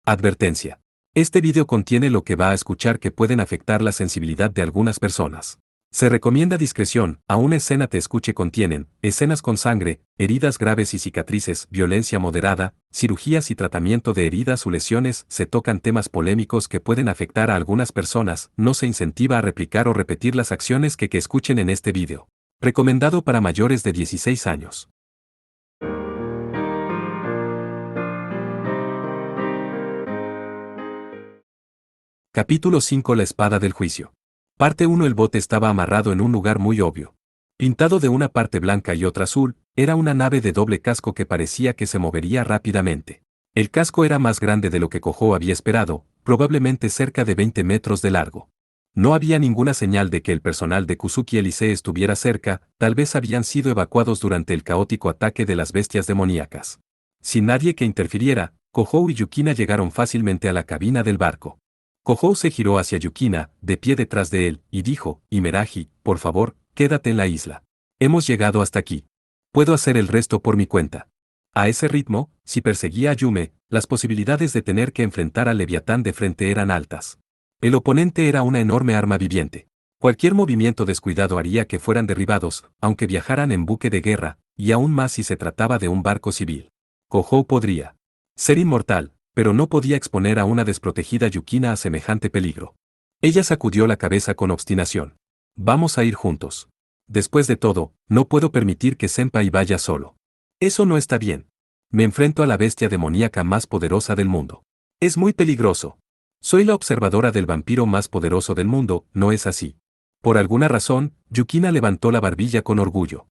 Advertencia. Este video contiene lo que va a escuchar que pueden afectar la sensibilidad de algunas personas. Se recomienda discreción, aún escena te escuche contienen, escenas con sangre, heridas graves y cicatrices, violencia moderada, cirugías y tratamiento de heridas o lesiones, se tocan temas polémicos que pueden afectar a algunas personas, no se incentiva a replicar o repetir las acciones que escuchen en este video. Recomendado para mayores de 16 años. Capítulo 5 La espada del juicio. Parte 1 El bote estaba amarrado en un lugar muy obvio. Pintado de una parte blanca y otra azul, era una nave de doble casco que parecía que se movería rápidamente. El casco era más grande de lo que Kojou había esperado, probablemente cerca de 20 metros de largo. No había ninguna señal de que el personal de Kusuki Elise estuviera cerca, tal vez habían sido evacuados durante el caótico ataque de las bestias demoníacas. Sin nadie que interfiriera, Kojou y Yukina llegaron fácilmente a la cabina del barco. Kojou se giró hacia Yukina, de pie detrás de él, y dijo, Imeraji, por favor, quédate en la isla. Hemos llegado hasta aquí. Puedo hacer el resto por mi cuenta. A ese ritmo, si perseguía a Yume, las posibilidades de tener que enfrentar al Leviatán de frente eran altas. El oponente era una enorme arma viviente. Cualquier movimiento descuidado haría que fueran derribados, aunque viajaran en buque de guerra, y aún más si se trataba de un barco civil. Kojou podría ser inmortal, pero no podía exponer a una desprotegida Yukina a semejante peligro. Ella sacudió la cabeza con obstinación. Vamos a ir juntos. Después de todo, no puedo permitir que Senpai vaya solo. Eso no está bien. Me enfrento a la bestia demoníaca más poderosa del mundo. Es muy peligroso. Soy la observadora del vampiro más poderoso del mundo, ¿no es así? Por alguna razón, Yukina levantó la barbilla con orgullo.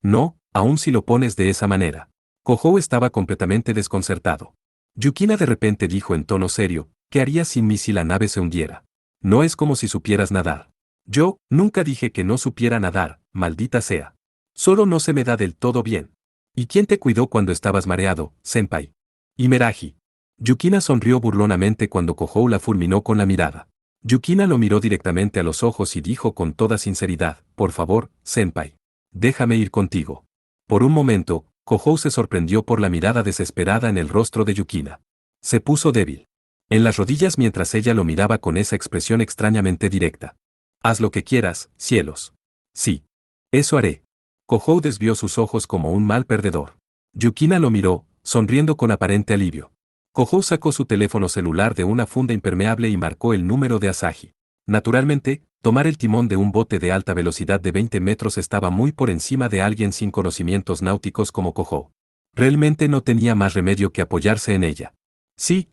No, aun si lo pones de esa manera. Kojou estaba completamente desconcertado. Yukina de repente dijo en tono serio, ¿qué harías sin mí si la nave se hundiera? No es como si supieras nadar. Yo, nunca dije que no supiera nadar, maldita sea. Solo no se me da del todo bien. ¿Y quién te cuidó cuando estabas mareado, senpai? Imeraji. Yukina sonrió burlonamente cuando Kojou la fulminó con la mirada. Yukina lo miró directamente a los ojos y dijo con toda sinceridad, por favor, senpai. Déjame ir contigo. Por un momento, Kojou se sorprendió por la mirada desesperada en el rostro de Yukina. Se puso débil en las rodillas mientras ella lo miraba con esa expresión extrañamente directa. Haz lo que quieras, cielos. Sí. Eso haré. Kojou desvió sus ojos como un mal perdedor. Yukina lo miró, sonriendo con aparente alivio. Kojou sacó su teléfono celular de una funda impermeable y marcó el número de Asahi. Naturalmente, tomar el timón de un bote de alta velocidad de 20 metros estaba muy por encima de alguien sin conocimientos náuticos como Kojou. Realmente no tenía más remedio que apoyarse en ella. Sí,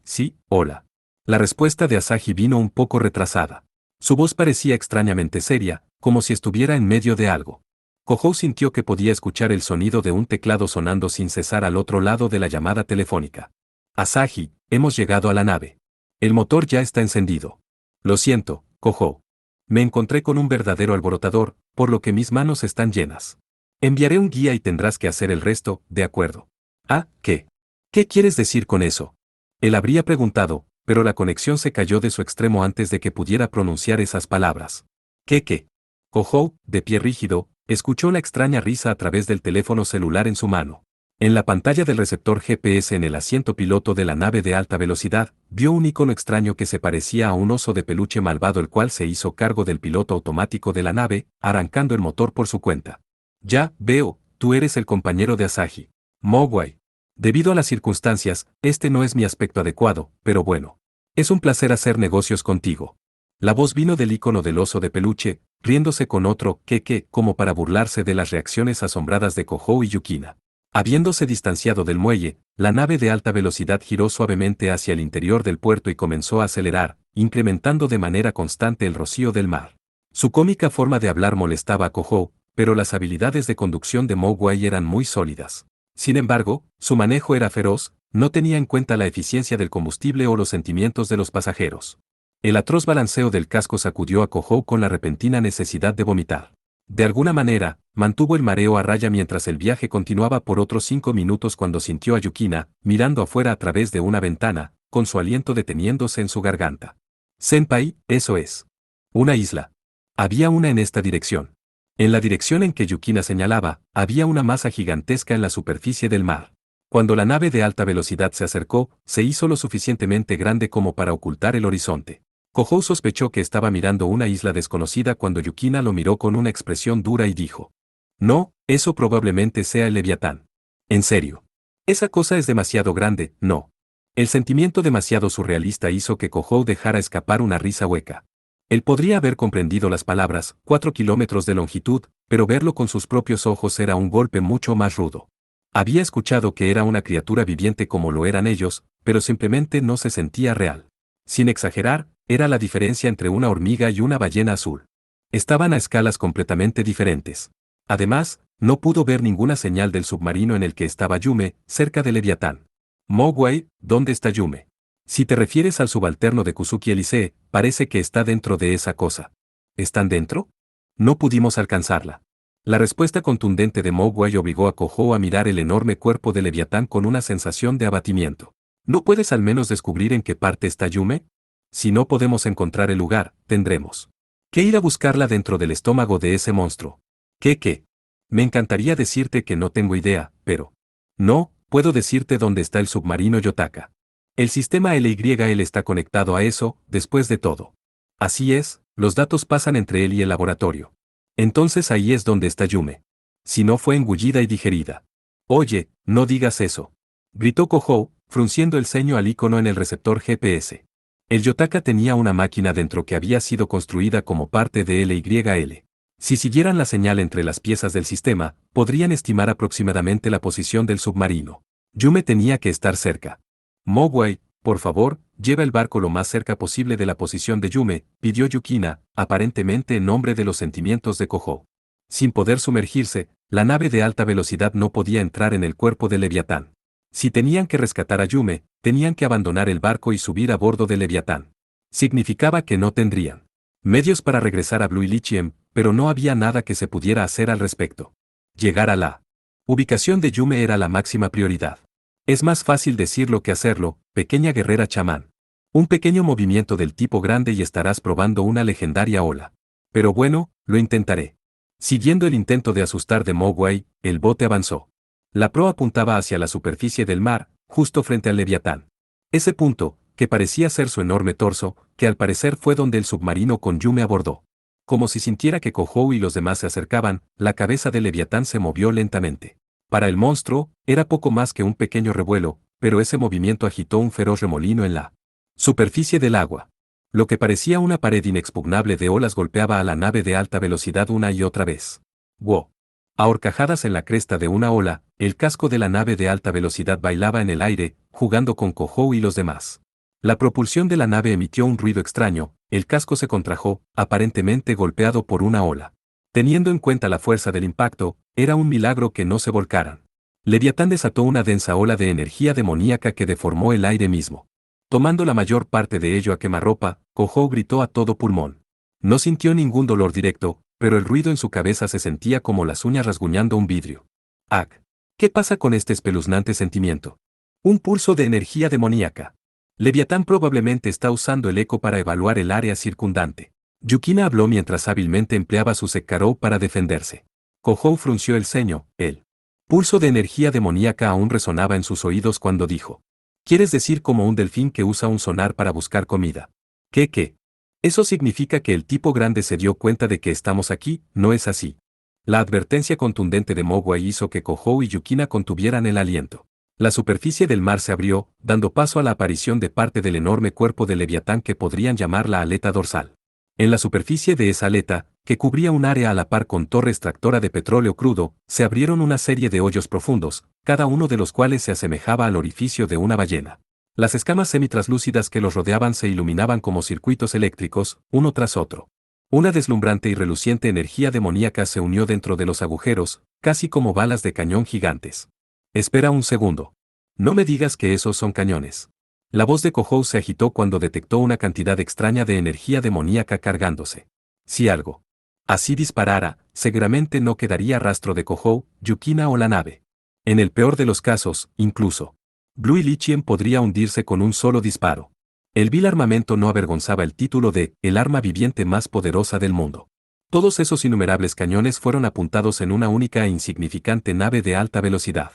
hola. La respuesta de Asahi vino un poco retrasada. Su voz parecía extrañamente seria, como si estuviera en medio de algo. Kojou sintió que podía escuchar el sonido de un teclado sonando sin cesar al otro lado de la llamada telefónica. Asahi, hemos llegado a la nave. El motor ya está encendido. Lo siento, Kojou. Me encontré con un verdadero alborotador, por lo que mis manos están llenas. Enviaré un guía y tendrás que hacer el resto, ¿de acuerdo? Ah, ¿qué? ¿Qué quieres decir con eso? Él habría preguntado, pero la conexión se cayó de su extremo antes de que pudiera pronunciar esas palabras. ¿Qué? Kojou, de pie rígido, escuchó la extraña risa a través del teléfono celular en su mano. En la pantalla del receptor GPS en el asiento piloto de la nave de alta velocidad, vio un icono extraño que se parecía a un oso de peluche malvado el cual se hizo cargo del piloto automático de la nave, arrancando el motor por su cuenta. Ya, veo, tú eres el compañero de Asahi. Mogwai. Debido a las circunstancias, este no es mi aspecto adecuado, pero bueno. Es un placer hacer negocios contigo. La voz vino del icono del oso de peluche, riéndose con otro que como para burlarse de las reacciones asombradas de Kojou y Yukina. Habiéndose distanciado del muelle, la nave de alta velocidad giró suavemente hacia el interior del puerto y comenzó a acelerar, incrementando de manera constante el rocío del mar. Su cómica forma de hablar molestaba a Kojou, pero las habilidades de conducción de Mogwai eran muy sólidas. Sin embargo, su manejo era feroz, no tenía en cuenta la eficiencia del combustible o los sentimientos de los pasajeros. El atroz balanceo del casco sacudió a Kojou con la repentina necesidad de vomitar. De alguna manera, mantuvo el mareo a raya mientras el viaje continuaba por otros 5 minutos cuando sintió a Yukina, mirando afuera a través de una ventana, con su aliento deteniéndose en su garganta. Senpai, eso es. Una isla. Había una en esta dirección. En la dirección en que Yukina señalaba, había una masa gigantesca en la superficie del mar. Cuando la nave de alta velocidad se acercó, se hizo lo suficientemente grande como para ocultar el horizonte. Kohou sospechó que estaba mirando una isla desconocida cuando Yukina lo miró con una expresión dura y dijo: «No, eso probablemente sea el Leviatán. En serio. Esa cosa es demasiado grande, ¿no?». El sentimiento demasiado surrealista hizo que Kohou dejara escapar una risa hueca. Él podría haber comprendido las palabras, 4 kilómetros de longitud, pero verlo con sus propios ojos era un golpe mucho más rudo. Había escuchado que era una criatura viviente como lo eran ellos, pero simplemente no se sentía real. Sin exagerar, era la diferencia entre una hormiga y una ballena azul. Estaban a escalas completamente diferentes. Además, no pudo ver ninguna señal del submarino en el que estaba Yume, cerca de Leviatán. Mogwai, ¿dónde está Yume? Si te refieres al subalterno de Kusuki Elise, parece que está dentro de esa cosa. ¿Están dentro? No pudimos alcanzarla. La respuesta contundente de Mogwai obligó a Kohou a mirar el enorme cuerpo de Leviatán con una sensación de abatimiento. ¿No puedes al menos descubrir en qué parte está Yume? Si no podemos encontrar el lugar, tendremos que ir a buscarla dentro del estómago de ese monstruo. ¿Qué? Me encantaría decirte que no tengo idea, pero no, puedo decirte dónde está el submarino Yotaka. El sistema LYL está conectado a eso, después de todo. Así es, los datos pasan entre él y el laboratorio. Entonces ahí es donde está Yume. Si no fue engullida y digerida. Oye, no digas eso. Gritó Kohou, frunciendo el ceño al icono en el receptor GPS. El Yotaka tenía una máquina dentro que había sido construida como parte de LYL. Si siguieran la señal entre las piezas del sistema, podrían estimar aproximadamente la posición del submarino. Yume tenía que estar cerca. Mogwai, por favor, lleva el barco lo más cerca posible de la posición de Yume, pidió Yukina, aparentemente en nombre de los sentimientos de Kohou. Sin poder sumergirse, la nave de alta velocidad no podía entrar en el cuerpo de Leviatán. Si tenían que rescatar a Yume, tenían que abandonar el barco y subir a bordo de Leviatán. Significaba que no tendrían medios para regresar a Blue Lichiem, pero no había nada que se pudiera hacer al respecto. Llegar a la ubicación de Yume era la máxima prioridad. Es más fácil decirlo que hacerlo, pequeña guerrera chamán. Un pequeño movimiento del tipo grande y estarás probando una legendaria ola. Pero bueno, lo intentaré. Siguiendo el intento de asustar de Mogwai, el bote avanzó. La proa apuntaba hacia la superficie del mar, justo frente al Leviatán. Ese punto, que parecía ser su enorme torso, que al parecer fue donde el submarino con Yume abordó. Como si sintiera que Kohou y los demás se acercaban, la cabeza del Leviatán se movió lentamente. Para el monstruo, era poco más que un pequeño revuelo, pero ese movimiento agitó un feroz remolino en la superficie del agua. Lo que parecía una pared inexpugnable de olas golpeaba a la nave de alta velocidad una y otra vez. ¡Wow! A horcajadas en la cresta de una ola, el casco de la nave de alta velocidad bailaba en el aire, jugando con Kohou y los demás. La propulsión de la nave emitió un ruido extraño, el casco se contrajo, aparentemente golpeado por una ola. Teniendo en cuenta la fuerza del impacto, era un milagro que no se volcaran. Leviatán desató una densa ola de energía demoníaca que deformó el aire mismo. Tomando la mayor parte de ello a quemarropa, Kohou gritó a todo pulmón. No sintió ningún dolor directo, pero el ruido en su cabeza se sentía como las uñas rasguñando un vidrio. ¡Ag! ¿Qué pasa con este espeluznante sentimiento? Un pulso de energía demoníaca. Leviatán probablemente está usando el eco para evaluar el área circundante. Yukina habló mientras hábilmente empleaba su Sekkarou para defenderse. Kohou frunció el ceño, el pulso de energía demoníaca aún resonaba en sus oídos cuando dijo: ¿Quieres decir como un delfín que usa un sonar para buscar comida? ¿Qué? Eso significa que el tipo grande se dio cuenta de que estamos aquí, ¿no es así? La advertencia contundente de Mogwai hizo que Kohou y Yukina contuvieran el aliento. La superficie del mar se abrió, dando paso a la aparición de parte del enorme cuerpo de Leviatán que podrían llamar la aleta dorsal. En la superficie de esa aleta, que cubría un área a la par con torre extractora de petróleo crudo, se abrieron una serie de hoyos profundos, cada uno de los cuales se asemejaba al orificio de una ballena. Las escamas semitraslúcidas que los rodeaban se iluminaban como circuitos eléctricos, uno tras otro. Una deslumbrante y reluciente energía demoníaca se unió dentro de los agujeros, casi como balas de cañón gigantes. Espera un segundo. No me digas que esos son cañones. La voz de Kohou se agitó cuando detectó una cantidad extraña de energía demoníaca cargándose. Si algo así disparara, seguramente no quedaría rastro de Kohou, Yukina o la nave. En el peor de los casos, incluso Blue Lichiem podría hundirse con un solo disparo. El vil armamento no avergonzaba el título de el arma viviente más poderosa del mundo. Todos esos innumerables cañones fueron apuntados en una única e insignificante nave de alta velocidad.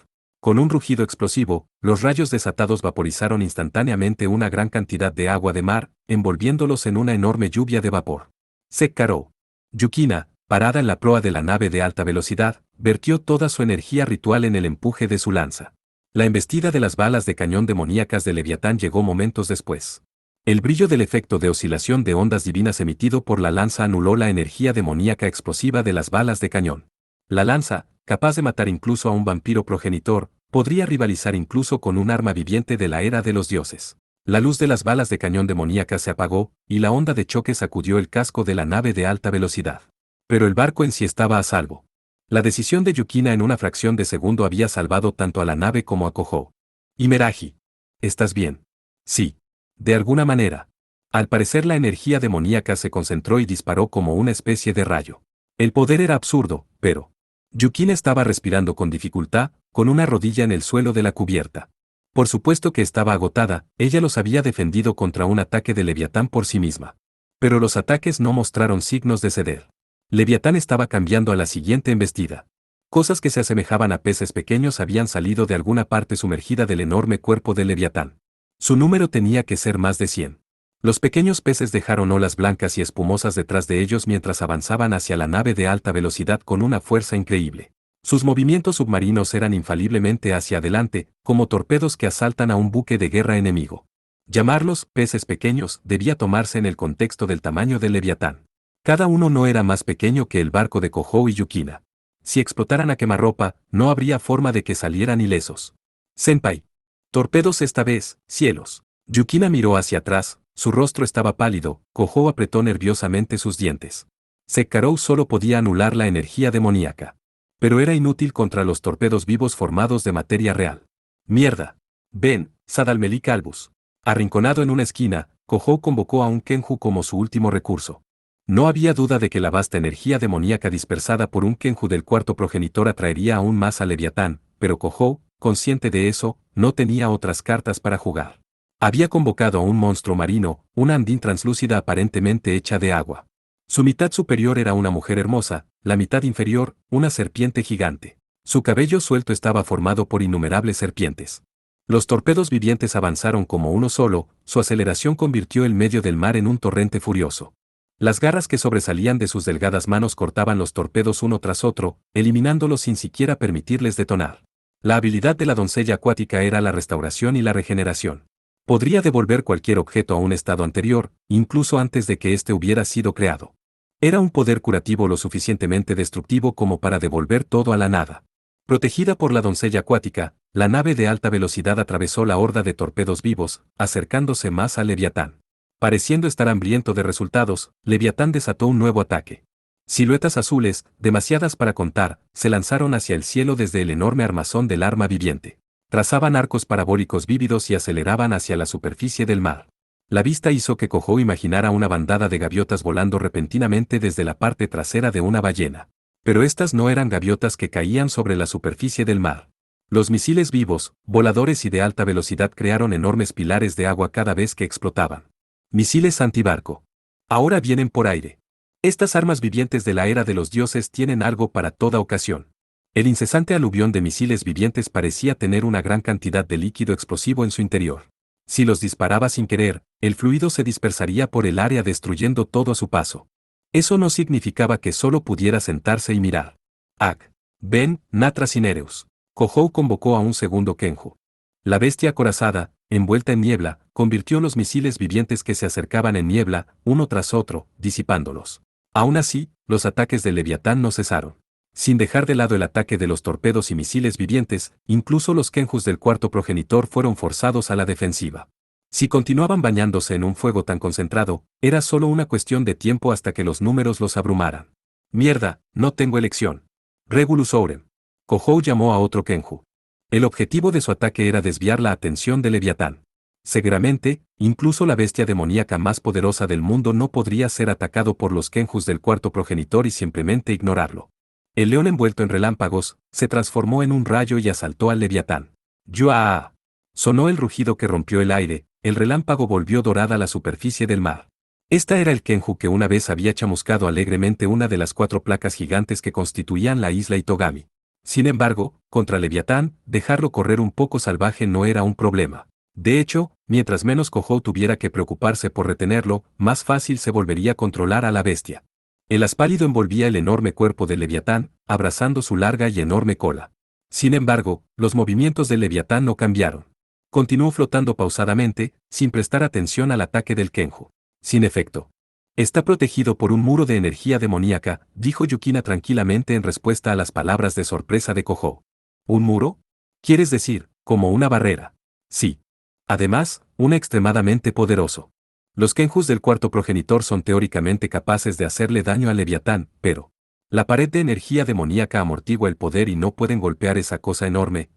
Con un rugido explosivo, los rayos desatados vaporizaron instantáneamente una gran cantidad de agua de mar, envolviéndolos en una enorme lluvia de vapor. Sekkarou. Yukina, parada en la proa de la nave de alta velocidad, vertió toda su energía ritual en el empuje de su lanza. La embestida de las balas de cañón demoníacas de Leviatán llegó momentos después. El brillo del efecto de oscilación de ondas divinas emitido por la lanza anuló la energía demoníaca explosiva de las balas de cañón. La lanza, capaz de matar incluso a un vampiro progenitor, podría rivalizar incluso con un arma viviente de la era de los dioses. La luz de las balas de cañón demoníacas se apagó, y la onda de choque sacudió el casco de la nave de alta velocidad. Pero el barco en sí estaba a salvo. La decisión de Yukina en una fracción de segundo había salvado tanto a la nave como a Kohou. Imeraji. ¿Estás bien? Sí. De alguna manera. Al parecer la energía demoníaca se concentró y disparó como una especie de rayo. El poder era absurdo, pero Yukina estaba respirando con dificultad, con una rodilla en el suelo de la cubierta. Por supuesto que estaba agotada, ella los había defendido contra un ataque de Leviatán por sí misma. Pero los ataques no mostraron signos de ceder. Leviatán estaba cambiando a la siguiente embestida. Cosas que se asemejaban a peces pequeños habían salido de alguna parte sumergida del enorme cuerpo de Leviatán. Su número tenía que ser más de 100. Los pequeños peces dejaron olas blancas y espumosas detrás de ellos mientras avanzaban hacia la nave de alta velocidad con una fuerza increíble. Sus movimientos submarinos eran infaliblemente hacia adelante, como torpedos que asaltan a un buque de guerra enemigo. Llamarlos peces pequeños debía tomarse en el contexto del tamaño del Leviatán. Cada uno no era más pequeño que el barco de Kohou y Yukina. Si explotaran a quemarropa, no habría forma de que salieran ilesos. Senpai. Torpedos esta vez, cielos. Yukina miró hacia atrás, su rostro estaba pálido, Kohou apretó nerviosamente sus dientes. Sekkarou solo podía anular la energía demoníaca. Pero era inútil contra los torpedos vivos formados de materia real. Mierda. Ven, Sadalmelik Albus. Arrinconado en una esquina, Kohou convocó a un Kenju como su último recurso. No había duda de que la vasta energía demoníaca dispersada por un Kenju del cuarto progenitor atraería aún más a Leviatán, pero Kohou, consciente de eso, no tenía otras cartas para jugar. Había convocado a un monstruo marino, una andín translúcida aparentemente hecha de agua. Su mitad superior era una mujer hermosa, la mitad inferior, una serpiente gigante. Su cabello suelto estaba formado por innumerables serpientes. Los torpedos vivientes avanzaron como uno solo, su aceleración convirtió el medio del mar en un torrente furioso. Las garras que sobresalían de sus delgadas manos cortaban los torpedos uno tras otro, eliminándolos sin siquiera permitirles detonar. La habilidad de la doncella acuática era la restauración y la regeneración. Podría devolver cualquier objeto a un estado anterior, incluso antes de que éste hubiera sido creado. Era un poder curativo lo suficientemente destructivo como para devolver todo a la nada. Protegida por la doncella acuática, la nave de alta velocidad atravesó la horda de torpedos vivos, acercándose más a Leviatán. Pareciendo estar hambriento de resultados, Leviatán desató un nuevo ataque. Siluetas azules, demasiadas para contar, se lanzaron hacia el cielo desde el enorme armazón del arma viviente. Trazaban arcos parabólicos vívidos y aceleraban hacia la superficie del mar. La vista hizo que Kohou imaginara una bandada de gaviotas volando repentinamente desde la parte trasera de una ballena. Pero estas no eran gaviotas que caían sobre la superficie del mar. Los misiles vivos, voladores y de alta velocidad crearon enormes pilares de agua cada vez que explotaban. Misiles antibarco. Ahora vienen por aire. Estas armas vivientes de la era de los dioses tienen algo para toda ocasión. El incesante aluvión de misiles vivientes parecía tener una gran cantidad de líquido explosivo en su interior. Si los disparaba sin querer, el fluido se dispersaría por el área destruyendo todo a su paso. Eso no significaba que solo pudiera sentarse y mirar. Ak. Ven, Natra Cinereus. Kohou convocó a un segundo Kenju. La bestia acorazada, envuelta en niebla, convirtió los misiles vivientes que se acercaban en niebla, uno tras otro, disipándolos. Aún así, los ataques de Leviatán no cesaron. Sin dejar de lado el ataque de los torpedos y misiles vivientes, incluso los Kenjus del cuarto progenitor fueron forzados a la defensiva. Si continuaban bañándose en un fuego tan concentrado, era solo una cuestión de tiempo hasta que los números los abrumaran. Mierda, no tengo elección. Regulus Ourem. Kohou llamó a otro Kenju. El objetivo de su ataque era desviar la atención de Leviatán. Seguramente, incluso la bestia demoníaca más poderosa del mundo no podría ser atacado por los Kenjus del cuarto progenitor y simplemente ignorarlo. El león envuelto en relámpagos, se transformó en un rayo y asaltó al Leviatán. ¡Yuaa! Sonó el rugido que rompió el aire, el relámpago volvió dorada la superficie del mar. Esta era el Kenju que una vez había chamuscado alegremente una de las 4 placas gigantes que constituían la isla Itogami. Sin embargo, contra Leviatán, dejarlo correr un poco salvaje no era un problema. De hecho, mientras menos Kohou tuviera que preocuparse por retenerlo, más fácil se volvería a controlar a la bestia. El haz pálido envolvía el enorme cuerpo de Leviatán, abrazando su larga y enorme cola. Sin embargo, los movimientos de Leviatán no cambiaron. Continuó flotando pausadamente, sin prestar atención al ataque del Kenju. Sin efecto. Está protegido por un muro de energía demoníaca, dijo Yukina tranquilamente en respuesta a las palabras de sorpresa de Kohou. ¿Un muro? ¿Quieres decir, como una barrera? Sí. Además, una extremadamente poderoso. Los Kenjus del cuarto progenitor son teóricamente capaces de hacerle daño a Leviatán, pero la pared de energía demoníaca amortigua el poder y no pueden golpear esa cosa enorme,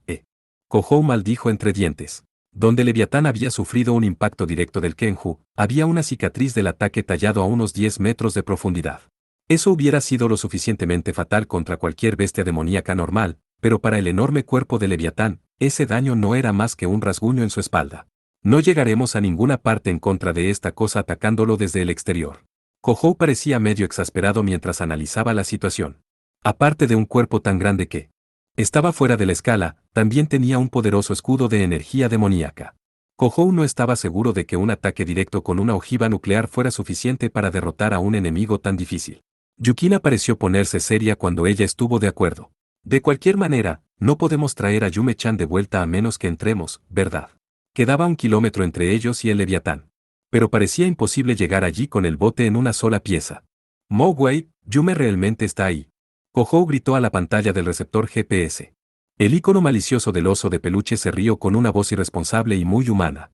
Kohou maldijo entre dientes. Donde Leviatán había sufrido un impacto directo del Kenju, había una cicatriz del ataque tallado a unos 10 metros de profundidad. Eso hubiera sido lo suficientemente fatal contra cualquier bestia demoníaca normal, pero para el enorme cuerpo de Leviatán, ese daño no era más que un rasguño en su espalda. No llegaremos a ninguna parte en contra de esta cosa atacándolo desde el exterior. Kohou parecía medio exasperado mientras analizaba la situación. Aparte de un cuerpo tan grande que estaba fuera de la escala, también tenía un poderoso escudo de energía demoníaca. Kohou no estaba seguro de que un ataque directo con una ojiva nuclear fuera suficiente para derrotar a un enemigo tan difícil. Yukina pareció ponerse seria cuando ella estuvo de acuerdo. De cualquier manera, no podemos traer a Yume-chan de vuelta a menos que entremos, ¿verdad? Quedaba 1 kilómetro entre ellos y el Leviatán. Pero parecía imposible llegar allí con el bote en una sola pieza. Mowgli, Yume realmente está ahí. Kohou gritó a la pantalla del receptor GPS. El icono malicioso del oso de peluche se rió con una voz irresponsable y muy humana.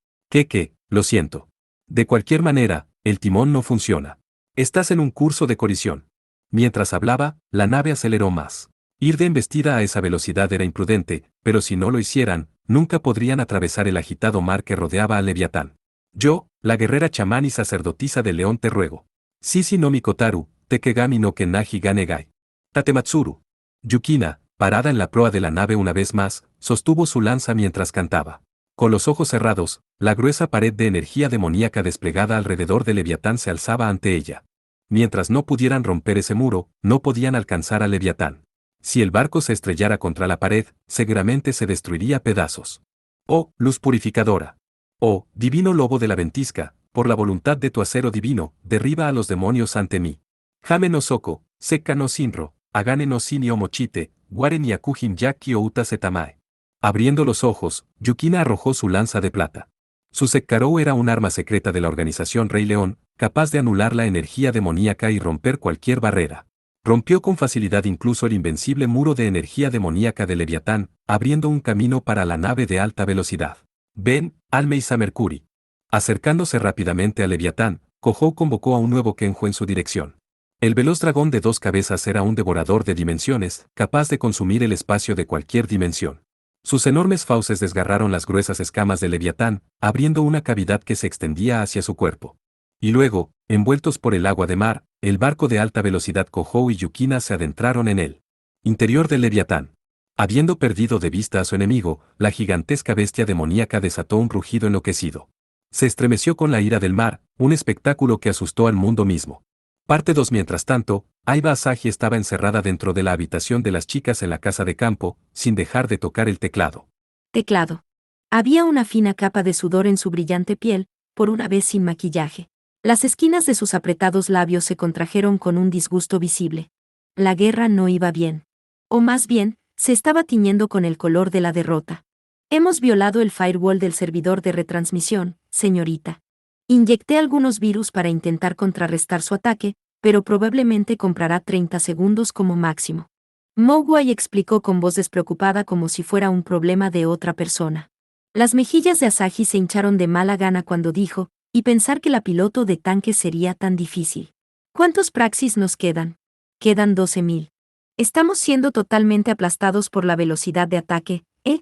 Lo siento. De cualquier manera, el timón no funciona. Estás en un curso de colisión. Mientras hablaba, la nave aceleró más. Ir de embestida a esa velocidad era imprudente, pero si no lo hicieran, nunca podrían atravesar el agitado mar que rodeaba a Leviatán. Yo, la guerrera chamán y sacerdotisa del león te ruego. Shishi no Mikotaru, Tekegami no Kenaji Ganegai. Tatematsuru. Yukina, parada en la proa de la nave una vez más, sostuvo su lanza mientras cantaba. Con los ojos cerrados, la gruesa pared de energía demoníaca desplegada alrededor de Leviatán se alzaba ante ella. Mientras no pudieran romper ese muro, no podían alcanzar a Leviatán. Si el barco se estrellara contra la pared, seguramente se destruiría a pedazos. Oh, luz purificadora. Oh, divino lobo de la ventisca, por la voluntad de tu acero divino, derriba a los demonios ante mí. Jame no Soko, Seka no Sinro, Agane no Shini o Mochite, Ware ni Akujin Yaki o Uta Setamae. Abriendo los ojos, Yukina arrojó su lanza de plata. Su Sekkarou era un arma secreta de la organización Rey León, capaz de anular la energía demoníaca y romper cualquier barrera. Rompió con facilidad incluso el invencible muro de energía demoníaca de Leviatán, abriendo un camino para la nave de alta velocidad. Ven, Almeisa Mercury. Acercándose rápidamente a Leviatán, Kohou convocó a un nuevo Kenju en su dirección. El veloz dragón de 2 cabezas era un devorador de dimensiones, capaz de consumir el espacio de cualquier dimensión. Sus enormes fauces desgarraron las gruesas escamas de Leviatán, abriendo una cavidad que se extendía hacia su cuerpo. Y luego, envueltos por el agua de mar, el barco de alta velocidad Kohou y Yukina se adentraron en el interior del Leviatán. Habiendo perdido de vista a su enemigo, la gigantesca bestia demoníaca desató un rugido enloquecido. Se estremeció con la ira del mar, un espectáculo que asustó al mundo mismo. Parte 2. Mientras tanto, Aiba Asahi estaba encerrada dentro de la habitación de las chicas en la casa de campo, sin dejar de tocar el teclado. Teclado. Había una fina capa de sudor en su brillante piel, por una vez sin maquillaje. Las esquinas de sus apretados labios se contrajeron con un disgusto visible. La guerra no iba bien. O más bien, se estaba tiñendo con el color de la derrota. Hemos violado el firewall del servidor de retransmisión, señorita. Inyecté algunos virus para intentar contrarrestar su ataque, pero probablemente comprará 30 segundos como máximo. Mowgli explicó con voz despreocupada como si fuera un problema de otra persona. Las mejillas de Asahi se hincharon de mala gana cuando dijo, y pensar que la piloto de tanque sería tan difícil. ¿Cuántos praxis nos quedan? Quedan 12.000. Estamos siendo totalmente aplastados por la velocidad de ataque, ¿eh?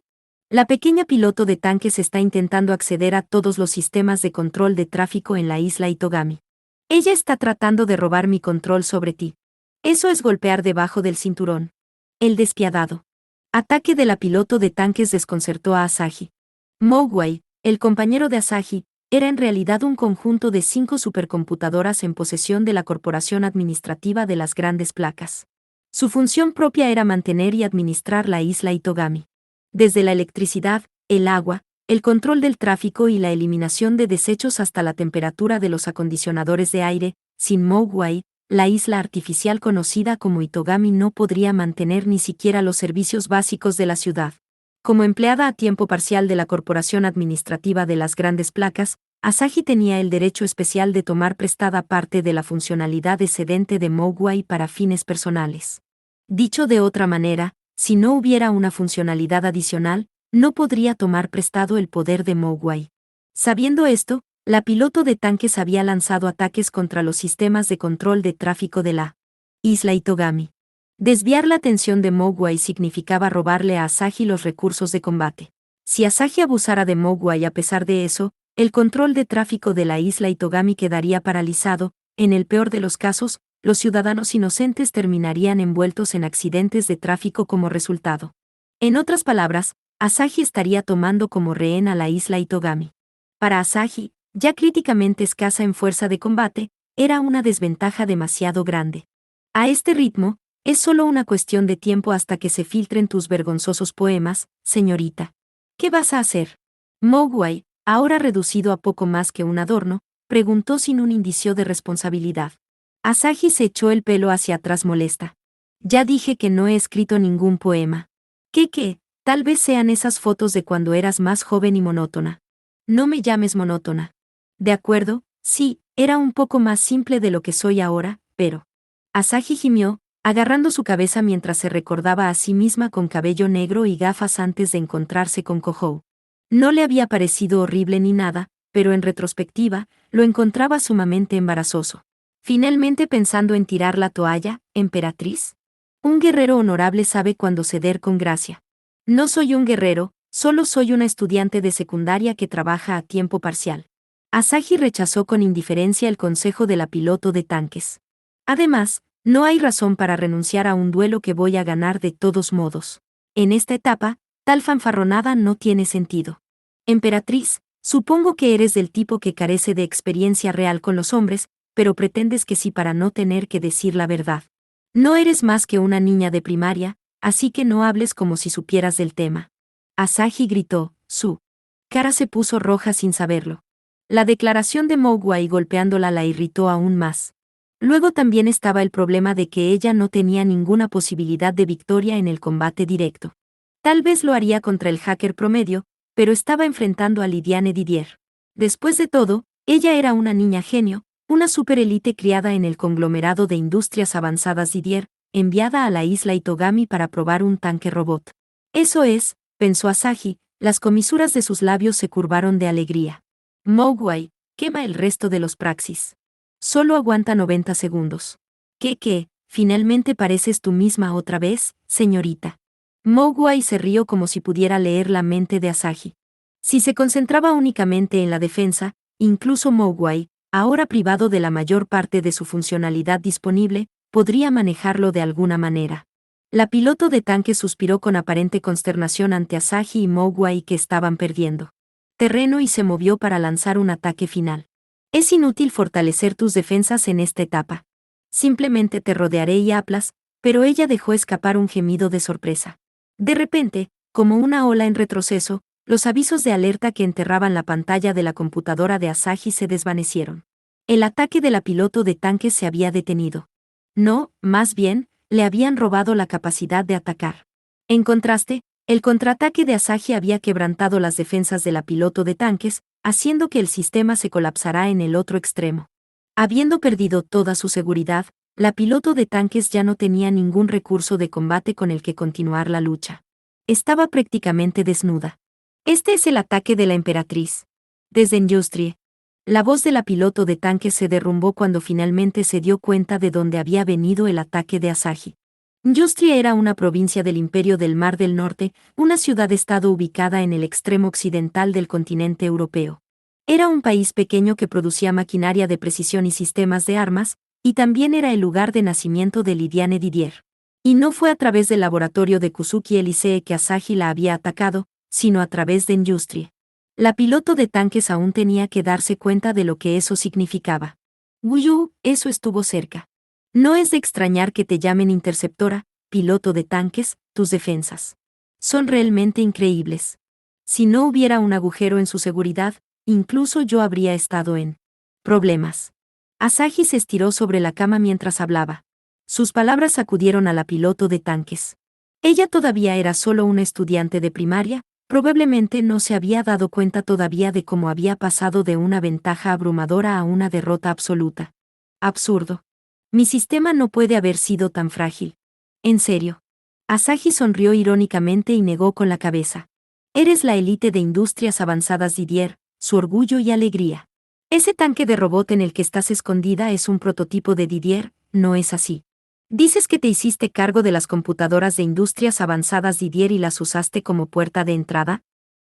La pequeña piloto de tanques está intentando acceder a todos los sistemas de control de tráfico en la isla Itogami. Ella está tratando de robar mi control sobre ti. Eso es golpear debajo del cinturón. El despiadado ataque de la piloto de tanques desconcertó a Asahi. Mowgli, el compañero de Asahi, era en realidad un conjunto de 5 supercomputadoras en posesión de la Corporación Administrativa de las Grandes Placas. Su función propia era mantener y administrar la isla Itogami. Desde la electricidad, el agua, el control del tráfico y la eliminación de desechos hasta la temperatura de los acondicionadores de aire, sin Mogwai, la isla artificial conocida como Itogami no podría mantener ni siquiera los servicios básicos de la ciudad. Como empleada a tiempo parcial de la Corporación Administrativa de las Grandes Placas, Asahi tenía el derecho especial de tomar prestada parte de la funcionalidad excedente de Mogwai para fines personales. Dicho de otra manera, si no hubiera una funcionalidad adicional, no podría tomar prestado el poder de Mogwai. Sabiendo esto, la piloto de tanques había lanzado ataques contra los sistemas de control de tráfico de la isla Itogami. Desviar la atención de Mogwai significaba robarle a Asahi los recursos de combate. Si Asahi abusara de Mogwai a pesar de eso, el control de tráfico de la isla Itogami quedaría paralizado. En el peor de los casos, los ciudadanos inocentes terminarían envueltos en accidentes de tráfico como resultado. En otras palabras, Asahi estaría tomando como rehén a la isla Itogami. Para Asahi, ya críticamente escasa en fuerza de combate, era una desventaja demasiado grande. A este ritmo, es solo una cuestión de tiempo hasta que se filtren tus vergonzosos poemas, señorita. ¿Qué vas a hacer? Mogwai, ahora reducido a poco más que un adorno, preguntó sin un indicio de responsabilidad. Asahi se echó el pelo hacia atrás molesta. Ya dije que no he escrito ningún poema. ¿Qué? Tal vez sean esas fotos de cuando eras más joven y monótona. No me llames monótona. De acuerdo, sí, era un poco más simple de lo que soy ahora, pero... Asahi gimió, agarrando su cabeza mientras se recordaba a sí misma con cabello negro y gafas antes de encontrarse con Kohou. No le había parecido horrible ni nada, pero en retrospectiva, lo encontraba sumamente embarazoso. Finalmente pensando en tirar la toalla, emperatriz. Un guerrero honorable sabe cuándo ceder con gracia. No soy un guerrero, solo soy una estudiante de secundaria que trabaja a tiempo parcial. Asahi rechazó con indiferencia el consejo de la piloto de tanques. Además, no hay razón para renunciar a un duelo que voy a ganar de todos modos. En esta etapa, tal fanfarronada no tiene sentido. Emperatriz, supongo que eres del tipo que carece de experiencia real con los hombres, pero pretendes que sí para no tener que decir la verdad. No eres más que una niña de primaria, así que no hables como si supieras del tema. Asahi gritó, su cara se puso roja sin saberlo. La declaración de Mogwai golpeándola la irritó aún más. Luego también estaba el problema de que ella no tenía ninguna posibilidad de victoria en el combate directo. Tal vez lo haría contra el hacker promedio, pero estaba enfrentando a Lidiane Didier. Después de todo, ella era una niña genio, una superélite criada en el conglomerado de industrias avanzadas Didier, enviada a la isla Itogami para probar un tanque robot. Eso es, pensó Asahi, las comisuras de sus labios se curvaron de alegría. Mogwai, quema el resto de los praxis. Solo aguanta 90 segundos. ¿Qué? ¿Finalmente pareces tú misma otra vez, señorita? Mogwai se rió como si pudiera leer la mente de Asahi. Si se concentraba únicamente en la defensa, incluso Mogwai, ahora privado de la mayor parte de su funcionalidad disponible, podría manejarlo de alguna manera. La piloto de tanque suspiró con aparente consternación ante Asahi y Mogwai que estaban perdiendo terreno y se movió para lanzar un ataque final. Es inútil fortalecer tus defensas en esta etapa. Simplemente te rodearé y aplas, pero ella dejó escapar un gemido de sorpresa. De repente, como una ola en retroceso, los avisos de alerta que enterraban la pantalla de la computadora de Asahi se desvanecieron. El ataque de la piloto de tanques se había detenido. No, más bien, le habían robado la capacidad de atacar. En contraste, el contraataque de Asahi había quebrantado las defensas de la piloto de tanques, haciendo que el sistema se colapsara en el otro extremo. Habiendo perdido toda su seguridad, la piloto de tanques ya no tenía ningún recurso de combate con el que continuar la lucha. Estaba prácticamente desnuda. Este es el ataque de la emperatriz. Desde Industrie. La voz de la piloto de tanques se derrumbó cuando finalmente se dio cuenta de dónde había venido el ataque de Asahi. Industria era una provincia del Imperio del Mar del Norte, una ciudad-estado ubicada en el extremo occidental del continente europeo. Era un país pequeño que producía maquinaria de precisión y sistemas de armas, y también era el lugar de nacimiento de Lidiane Didier. Y no fue a través del laboratorio de Kuzuki Elisee que Asahi la había atacado, sino a través de Industria. La piloto de tanques aún tenía que darse cuenta de lo que eso significaba. Wuyu, eso estuvo cerca. No es de extrañar que te llamen interceptora, piloto de tanques, tus defensas son realmente increíbles. Si no hubiera un agujero en su seguridad, incluso yo habría estado en problemas. Asahi se estiró sobre la cama mientras hablaba. Sus palabras sacudieron a la piloto de tanques. Ella todavía era solo una estudiante de primaria, probablemente no se había dado cuenta todavía de cómo había pasado de una ventaja abrumadora a una derrota absoluta. Absurdo. Mi sistema no puede haber sido tan frágil. En serio. Asahi sonrió irónicamente y negó con la cabeza. Eres la élite de industrias avanzadas Didier, su orgullo y alegría. Ese tanque de robot en el que estás escondida es un prototipo de Didier, ¿no es así? Dices que te hiciste cargo de las computadoras de industrias avanzadas Didier y las usaste como puerta de entrada.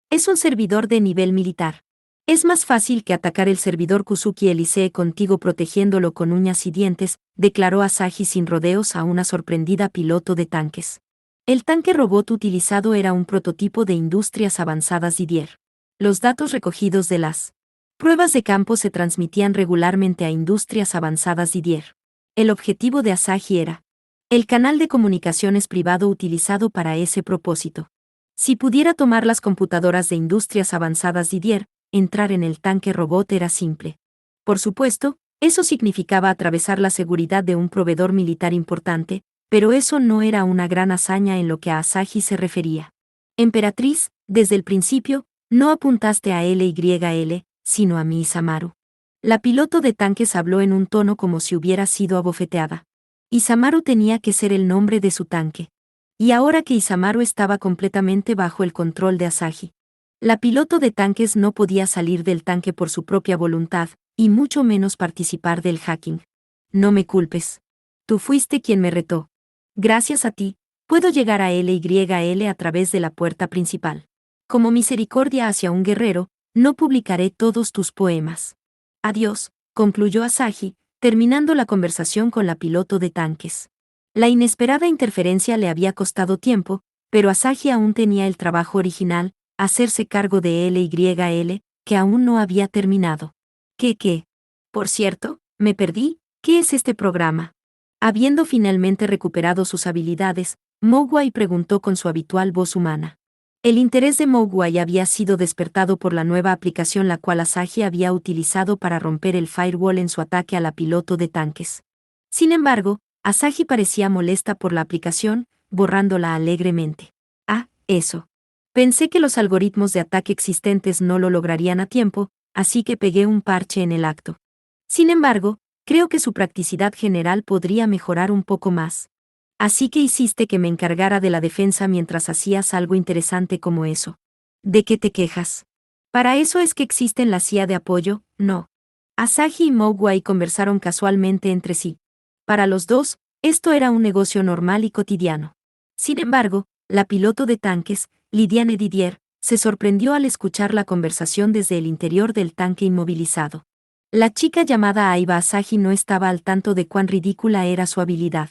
Es un servidor de nivel militar. Es más fácil que atacar el servidor Kuzuki Elise contigo protegiéndolo con uñas y dientes, declaró Asahi sin rodeos a una sorprendida piloto de tanques. El tanque robot utilizado era un prototipo de industrias avanzadas Didier. Los datos recogidos de las pruebas de campo se transmitían regularmente a industrias avanzadas Didier. El objetivo de Asahi era el canal de comunicaciones privado utilizado para ese propósito. Si pudiera tomar las computadoras de industrias avanzadas Didier, entrar en el tanque robot era simple. Por supuesto, eso significaba atravesar la seguridad de un proveedor militar importante, pero eso no era una gran hazaña en lo que a Asahi se refería. Emperatriz, desde el principio, no apuntaste a LYL, sino a mi Isamaru. La piloto de tanques habló en un tono como si hubiera sido abofeteada. Isamaru tenía que ser el nombre de su tanque. Y ahora que Isamaru estaba completamente bajo el control de Asahi, la piloto de tanques no podía salir del tanque por su propia voluntad, y mucho menos participar del hacking. No me culpes. Tú fuiste quien me retó. Gracias a ti, puedo llegar a LYL a través de la puerta principal. Como misericordia hacia un guerrero, no publicaré todos tus poemas. Adiós, concluyó Asahi, terminando la conversación con la piloto de tanques. La inesperada interferencia le había costado tiempo, pero Asahi aún tenía el trabajo original, hacerse cargo de LYL, que aún no había terminado. ¿Qué? Por cierto, me perdí, ¿qué es este programa? Habiendo finalmente recuperado sus habilidades, Mogwai preguntó con su habitual voz humana. El interés de Mogwai había sido despertado por la nueva aplicación la cual Asahi había utilizado para romper el firewall en su ataque a la piloto de tanques. Sin embargo, Asahi parecía molesta por la aplicación, borrándola alegremente. Ah, eso. Pensé que los algoritmos de ataque existentes no lo lograrían a tiempo, así que pegué un parche en el acto. Sin embargo, creo que su practicidad general podría mejorar un poco más. Así que hiciste que me encargara de la defensa mientras hacías algo interesante como eso. ¿De qué te quejas? Para eso es que existen la CIA de apoyo, ¿no? Asahi y Mogwai conversaron casualmente entre sí. Para los dos, esto era un negocio normal y cotidiano. Sin embargo, la piloto de tanques, Lidiane Didier, se sorprendió al escuchar la conversación desde el interior del tanque inmovilizado. La chica llamada Aiba Asahi no estaba al tanto de cuán ridícula era su habilidad.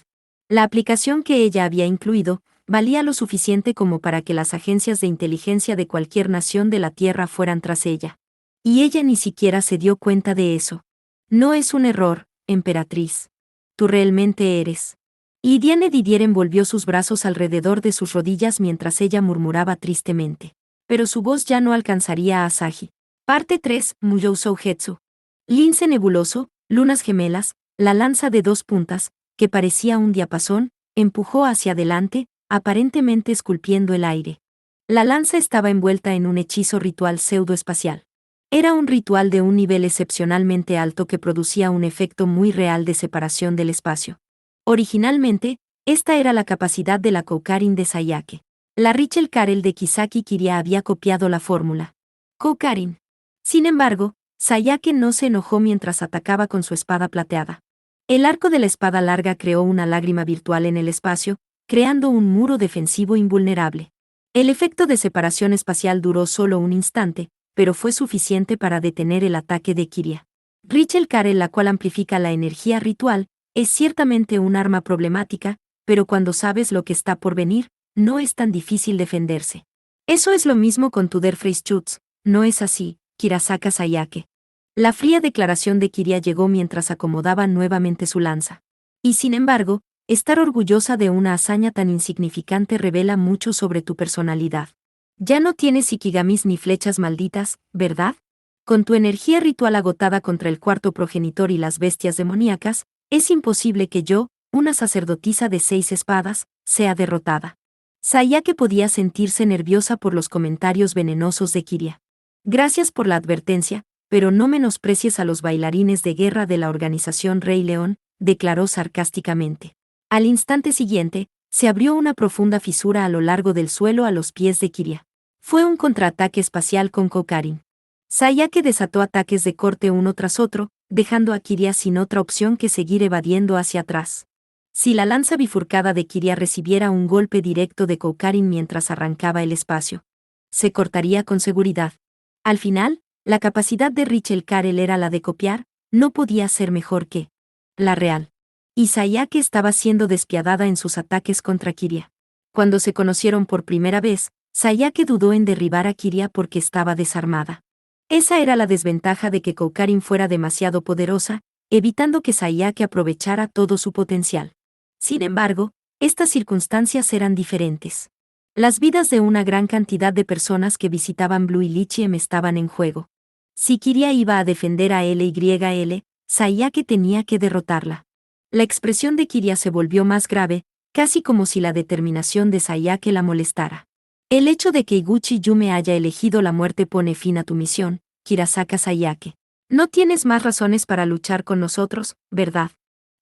La aplicación que ella había incluido valía lo suficiente como para que las agencias de inteligencia de cualquier nación de la Tierra fueran tras ella. Y ella ni siquiera se dio cuenta de eso. No es un error, emperatriz. Tú realmente eres. Lidiane Didier envolvió sus brazos alrededor de sus rodillas mientras ella murmuraba tristemente. Pero su voz ya no alcanzaría a Asahi. Parte 3, Muyou Sougetsu. Lince nebuloso, lunas gemelas, la lanza de dos puntas, que parecía un diapasón, empujó hacia adelante, aparentemente esculpiendo el aire. La lanza estaba envuelta en un hechizo ritual pseudoespacial. Era un ritual de un nivel excepcionalmente alto que producía un efecto muy real de separación del espacio. Originalmente, esta era la capacidad de la Koukarin de Sayake. La Richel Karel de Kisaki Kiria había copiado la fórmula. Koukarin. Sin embargo, Sayake no se enojó mientras atacaba con su espada plateada. El arco de la espada larga creó una lágrima virtual en el espacio, creando un muro defensivo invulnerable. El efecto de separación espacial duró solo un instante, pero fue suficiente para detener el ataque de Kiria. Richel Karel, la cual amplifica la energía ritual, es ciertamente un arma problemática, pero cuando sabes lo que está por venir, no es tan difícil defenderse. Eso es lo mismo con tu Der Freischütz, ¿no es así, Kirasaka Sayake? La fría declaración de Kiria llegó mientras acomodaba nuevamente su lanza. Y sin embargo, estar orgullosa de una hazaña tan insignificante revela mucho sobre tu personalidad. Ya no tienes ikigamis ni flechas malditas, ¿verdad? Con tu energía ritual agotada contra el cuarto progenitor y las bestias demoníacas, es imposible que yo, una sacerdotisa de 6 espadas, sea derrotada. Sayake podía sentirse nerviosa por los comentarios venenosos de Kiria. Gracias por la advertencia, pero no menosprecies a los bailarines de guerra de la organización Rey León, declaró sarcásticamente. Al instante siguiente, se abrió una profunda fisura a lo largo del suelo a los pies de Kiria. Fue un contraataque espacial con Koukarin. Sayake desató ataques de corte uno tras otro, dejando a Kiria sin otra opción que seguir evadiendo hacia atrás. Si la lanza bifurcada de Kiria recibiera un golpe directo de Koukarin mientras arrancaba el espacio, se cortaría con seguridad. Al final, la capacidad de Richel Karel era la de copiar, no podía ser mejor que la real. Y Sayake estaba siendo despiadada en sus ataques contra Kiria. Cuando se conocieron por primera vez, Sayake dudó en derribar a Kiria porque estaba desarmada. Esa era la desventaja de que Koukarin fuera demasiado poderosa, evitando que Sayake aprovechara todo su potencial. Sin embargo, estas circunstancias eran diferentes. Las vidas de una gran cantidad de personas que visitaban Blue Lichiem estaban en juego. Si Kiria iba a defender a LYL, Sayake tenía que derrotarla. La expresión de Kiria se volvió más grave, casi como si la determinación de Sayake la molestara. El hecho de que Iguchi Yume haya elegido la muerte pone fin a tu misión, Kirasaka Sayake. No tienes más razones para luchar con nosotros, ¿verdad?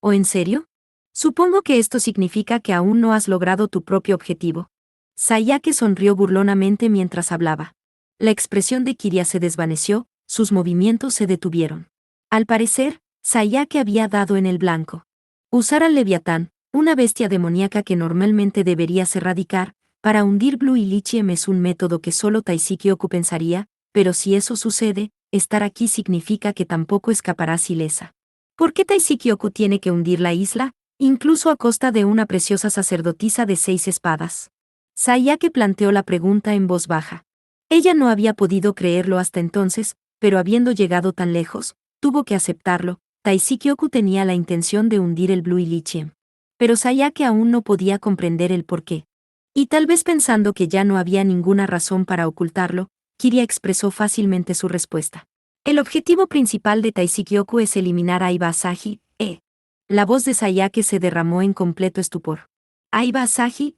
¿O en serio? Supongo que esto significa que aún no has logrado tu propio objetivo. Sayake sonrió burlonamente mientras hablaba. La expresión de Kiria se desvaneció, sus movimientos se detuvieron. Al parecer, Sayake había dado en el blanco. Usar al Leviatán, una bestia demoníaca que normalmente deberías erradicar, para hundir Blue Lichiem es un método que solo Taisykyoku pensaría, pero si eso sucede, estar aquí significa que tampoco escaparás ilesa. ¿Por qué Taisykyoku tiene que hundir la isla, incluso a costa de una preciosa sacerdotisa de 6 espadas? Sayake planteó la pregunta en voz baja. Ella no había podido creerlo hasta entonces, pero habiendo llegado tan lejos, tuvo que aceptarlo. Taisykyoku tenía la intención de hundir el Blue Lichiem. Pero Sayake aún no podía comprender el porqué. Y tal vez pensando que ya no había ninguna razón para ocultarlo, Kiria expresó fácilmente su respuesta. El objetivo principal de Taisykyoku es eliminar a Aiba Asahi, La voz de Sayake se derramó en completo estupor. Aiba Asahi,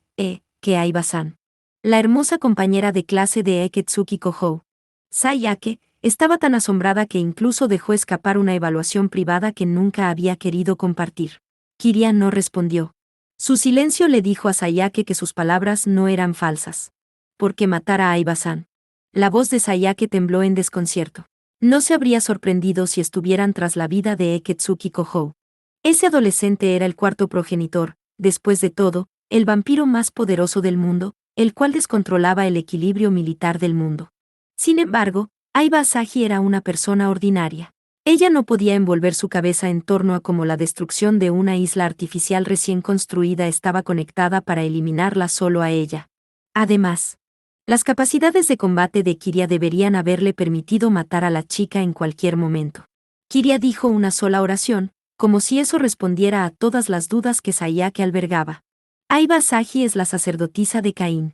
que Aiba-san. La hermosa compañera de clase de Eketsuki Kohou. Sayake estaba tan asombrada que incluso dejó escapar una evaluación privada que nunca había querido compartir. Kiria no respondió. Su silencio le dijo a Sayake que sus palabras no eran falsas. ¿Por qué matar a Aiba-san? La voz de Sayake tembló en desconcierto. No se habría sorprendido si estuvieran tras la vida de Eketsuki Kohou. Ese adolescente era el cuarto progenitor, después de todo, el vampiro más poderoso del mundo, el cual descontrolaba el equilibrio militar del mundo. Sin embargo, Aiba Asahi era una persona ordinaria. Ella no podía envolver su cabeza en torno a cómo la destrucción de una isla artificial recién construida estaba conectada para eliminarla solo a ella. Además, las capacidades de combate de Kiria deberían haberle permitido matar a la chica en cualquier momento. Kiria dijo una sola oración, como si eso respondiera a todas las dudas que Sayake albergaba. Aiba Asahi es la sacerdotisa de Caín.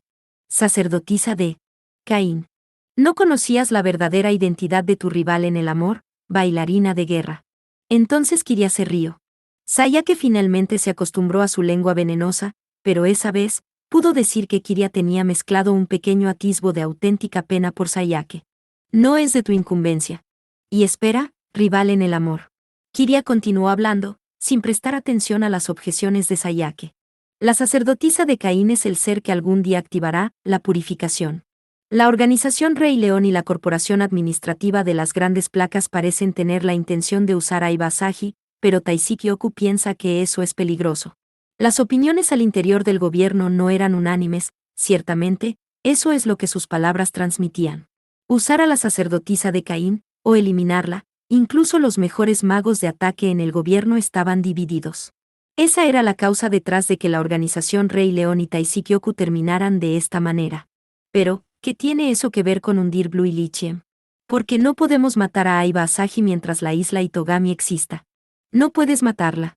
Sacerdotisa de Caín. ¿No conocías la verdadera identidad de tu rival en el amor, bailarina de guerra? Entonces Kiria se rió. Sayake finalmente se acostumbró a su lengua venenosa, pero esa vez, pudo decir que Kiria tenía mezclado un pequeño atisbo de auténtica pena por Sayake. No es de tu incumbencia. Y espera, rival en el amor. Kiria continuó hablando, sin prestar atención a las objeciones de Sayake. La sacerdotisa de Caín es el ser que algún día activará la purificación. La organización Rey León y la corporación administrativa de las grandes placas parecen tener la intención de usar a Aiba Asahi, pero Taisykyoku piensa que eso es peligroso. Las opiniones al interior del gobierno no eran unánimes, ciertamente, eso es lo que sus palabras transmitían. Usar a la sacerdotisa de Caín, o eliminarla, incluso los mejores magos de ataque en el gobierno estaban divididos. Esa era la causa detrás de que la organización Rey León y Taisykyoku terminaran de esta manera. Pero, ¿qué tiene eso que ver con hundir Blue Lichiem? Porque no podemos matar a Aiba Asahi mientras la isla Itogami exista. No puedes matarla.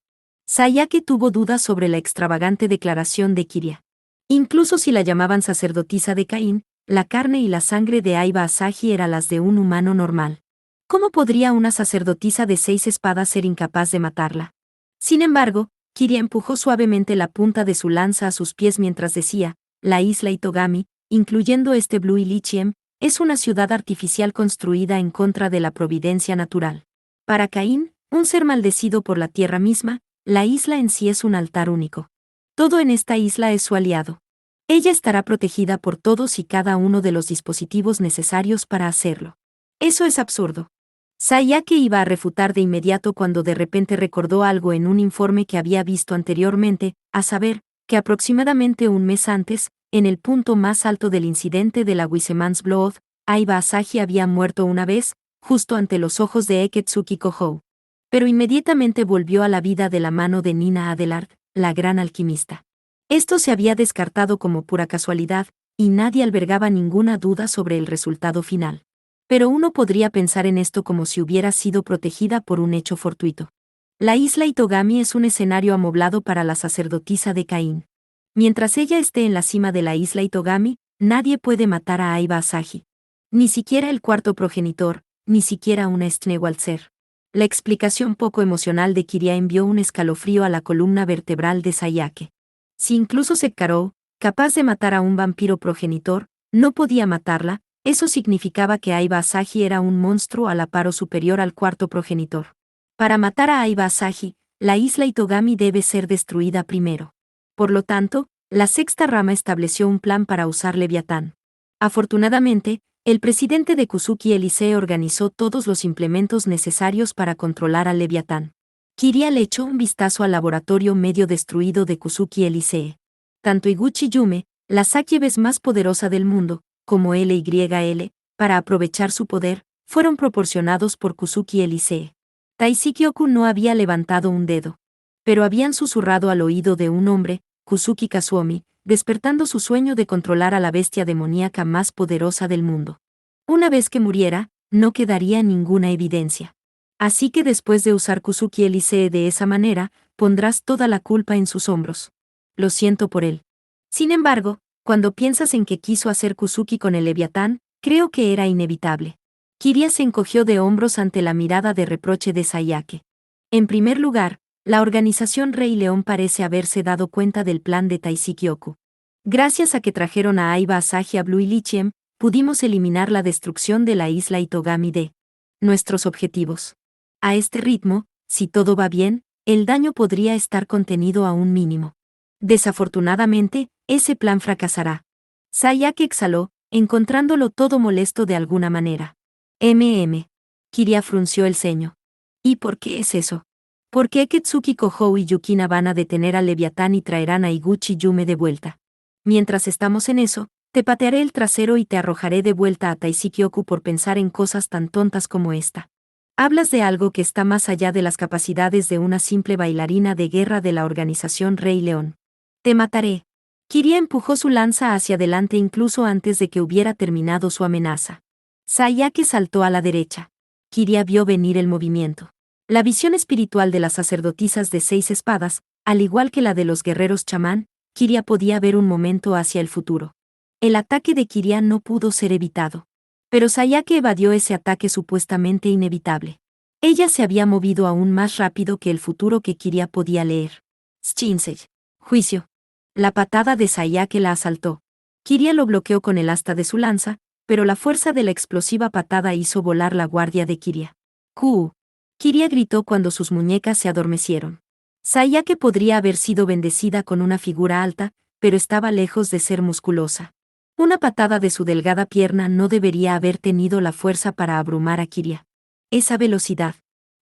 Sayake tuvo dudas sobre la extravagante declaración de Kiria. Incluso si la llamaban sacerdotisa de Caín, la carne y la sangre de Aiba Asahi eran las de un humano normal. ¿Cómo podría una sacerdotisa de 6 espadas ser incapaz de matarla? Sin embargo, Kiria empujó suavemente la punta de su lanza a sus pies mientras decía, la isla Itogami, incluyendo este Blue Ilichiem, es una ciudad artificial construida en contra de la providencia natural. Para Caín, un ser maldecido por la tierra misma, la isla en sí es un altar único. Todo en esta isla es su aliado. Ella estará protegida por todos y cada uno de los dispositivos necesarios para hacerlo. Eso es absurdo. Sayake iba a refutar de inmediato cuando de repente recordó algo en un informe que había visto anteriormente, a saber, que aproximadamente un mes antes, en el punto más alto del incidente de la Wiseman's Blood, Aiba Asahi había muerto una vez, justo ante los ojos de Eketsuki Kohou. Pero inmediatamente volvió a la vida de la mano de Nina Adelard, la gran alquimista. Esto se había descartado como pura casualidad, y nadie albergaba ninguna duda sobre el resultado final. Pero uno podría pensar en esto como si hubiera sido protegida por un hecho fortuito. La isla Itogami es un escenario amoblado para la sacerdotisa de Caín. Mientras ella esté en la cima de la isla Itogami, nadie puede matar a Aiba Asahi. Ni siquiera el cuarto progenitor, ni siquiera una Snewalzer. La explicación poco emocional de Kiria envió un escalofrío a la columna vertebral de Sayake. Si incluso Sekkarou, capaz de matar a un vampiro progenitor, no podía matarla, eso significaba que Aiba Asahi era un monstruo a la par o superior al cuarto progenitor. Para matar a Aiba Asahi, la isla Itogami debe ser destruida primero. Por lo tanto, la sexta rama estableció un plan para usar Leviatán. Afortunadamente, el presidente de Kusuki Elisee organizó todos los implementos necesarios para controlar al Leviatán. Kiria le echó un vistazo al laboratorio medio destruido de Kusuki Elisee. Tanto Iguchi Yume, la Sakyebes más poderosa del mundo, como LYL, para aprovechar su poder, fueron proporcionados por Kusuki Elisee. Taisykyoku no había levantado un dedo. Pero habían susurrado al oído de un hombre, Kusuki Kazuomi, despertando su sueño de controlar a la bestia demoníaca más poderosa del mundo. Una vez que muriera, no quedaría ninguna evidencia. Así que después de usar Kusuki Elisee de esa manera, pondrás toda la culpa en sus hombros. Lo siento por él. Sin embargo, cuando piensas en que quiso hacer Kusuki con el Leviatán, creo que era inevitable. Kiria se encogió de hombros ante la mirada de reproche de Sayake. En primer lugar, la organización Rey León parece haberse dado cuenta del plan de Taisykyoku. Gracias a que trajeron a Aiba Asahi a Blue Ilichiem, pudimos eliminar la destrucción de la isla Itogami de nuestros objetivos. A este ritmo, si todo va bien, el daño podría estar contenido a un mínimo. Desafortunadamente, ese plan fracasará. Sayake exhaló, encontrándolo todo molesto de alguna manera. Kiria frunció el ceño. ¿Y por qué es eso? ¿Por qué Ketsuki Kohou y Yukina van a detener al Leviatán y traerán a Iguchi Yume de vuelta? Mientras estamos en eso, te patearé el trasero y te arrojaré de vuelta a Taisykyoku por pensar en cosas tan tontas como esta. Hablas de algo que está más allá de las capacidades de una simple bailarina de guerra de la organización Rey León. Te mataré. Kiria empujó su lanza hacia adelante incluso antes de que hubiera terminado su amenaza. Sayake saltó a la derecha. Kiria vio venir el movimiento. La visión espiritual de las sacerdotisas de 6 espadas, al igual que la de los guerreros chamán, Kiria podía ver un momento hacia el futuro. El ataque de Kiria no pudo ser evitado. Pero Sayake evadió ese ataque supuestamente inevitable. Ella se había movido aún más rápido que el futuro que Kiria podía leer. Shinsei. Juicio. La patada de Sayake la asaltó. Kiria lo bloqueó con el asta de su lanza, pero la fuerza de la explosiva patada hizo volar la guardia de Kiria. Kiria gritó cuando sus muñecas se adormecieron. Sayake podría haber sido bendecida con una figura alta, pero estaba lejos de ser musculosa. Una patada de su delgada pierna no debería haber tenido la fuerza para abrumar a Kiria. Esa velocidad.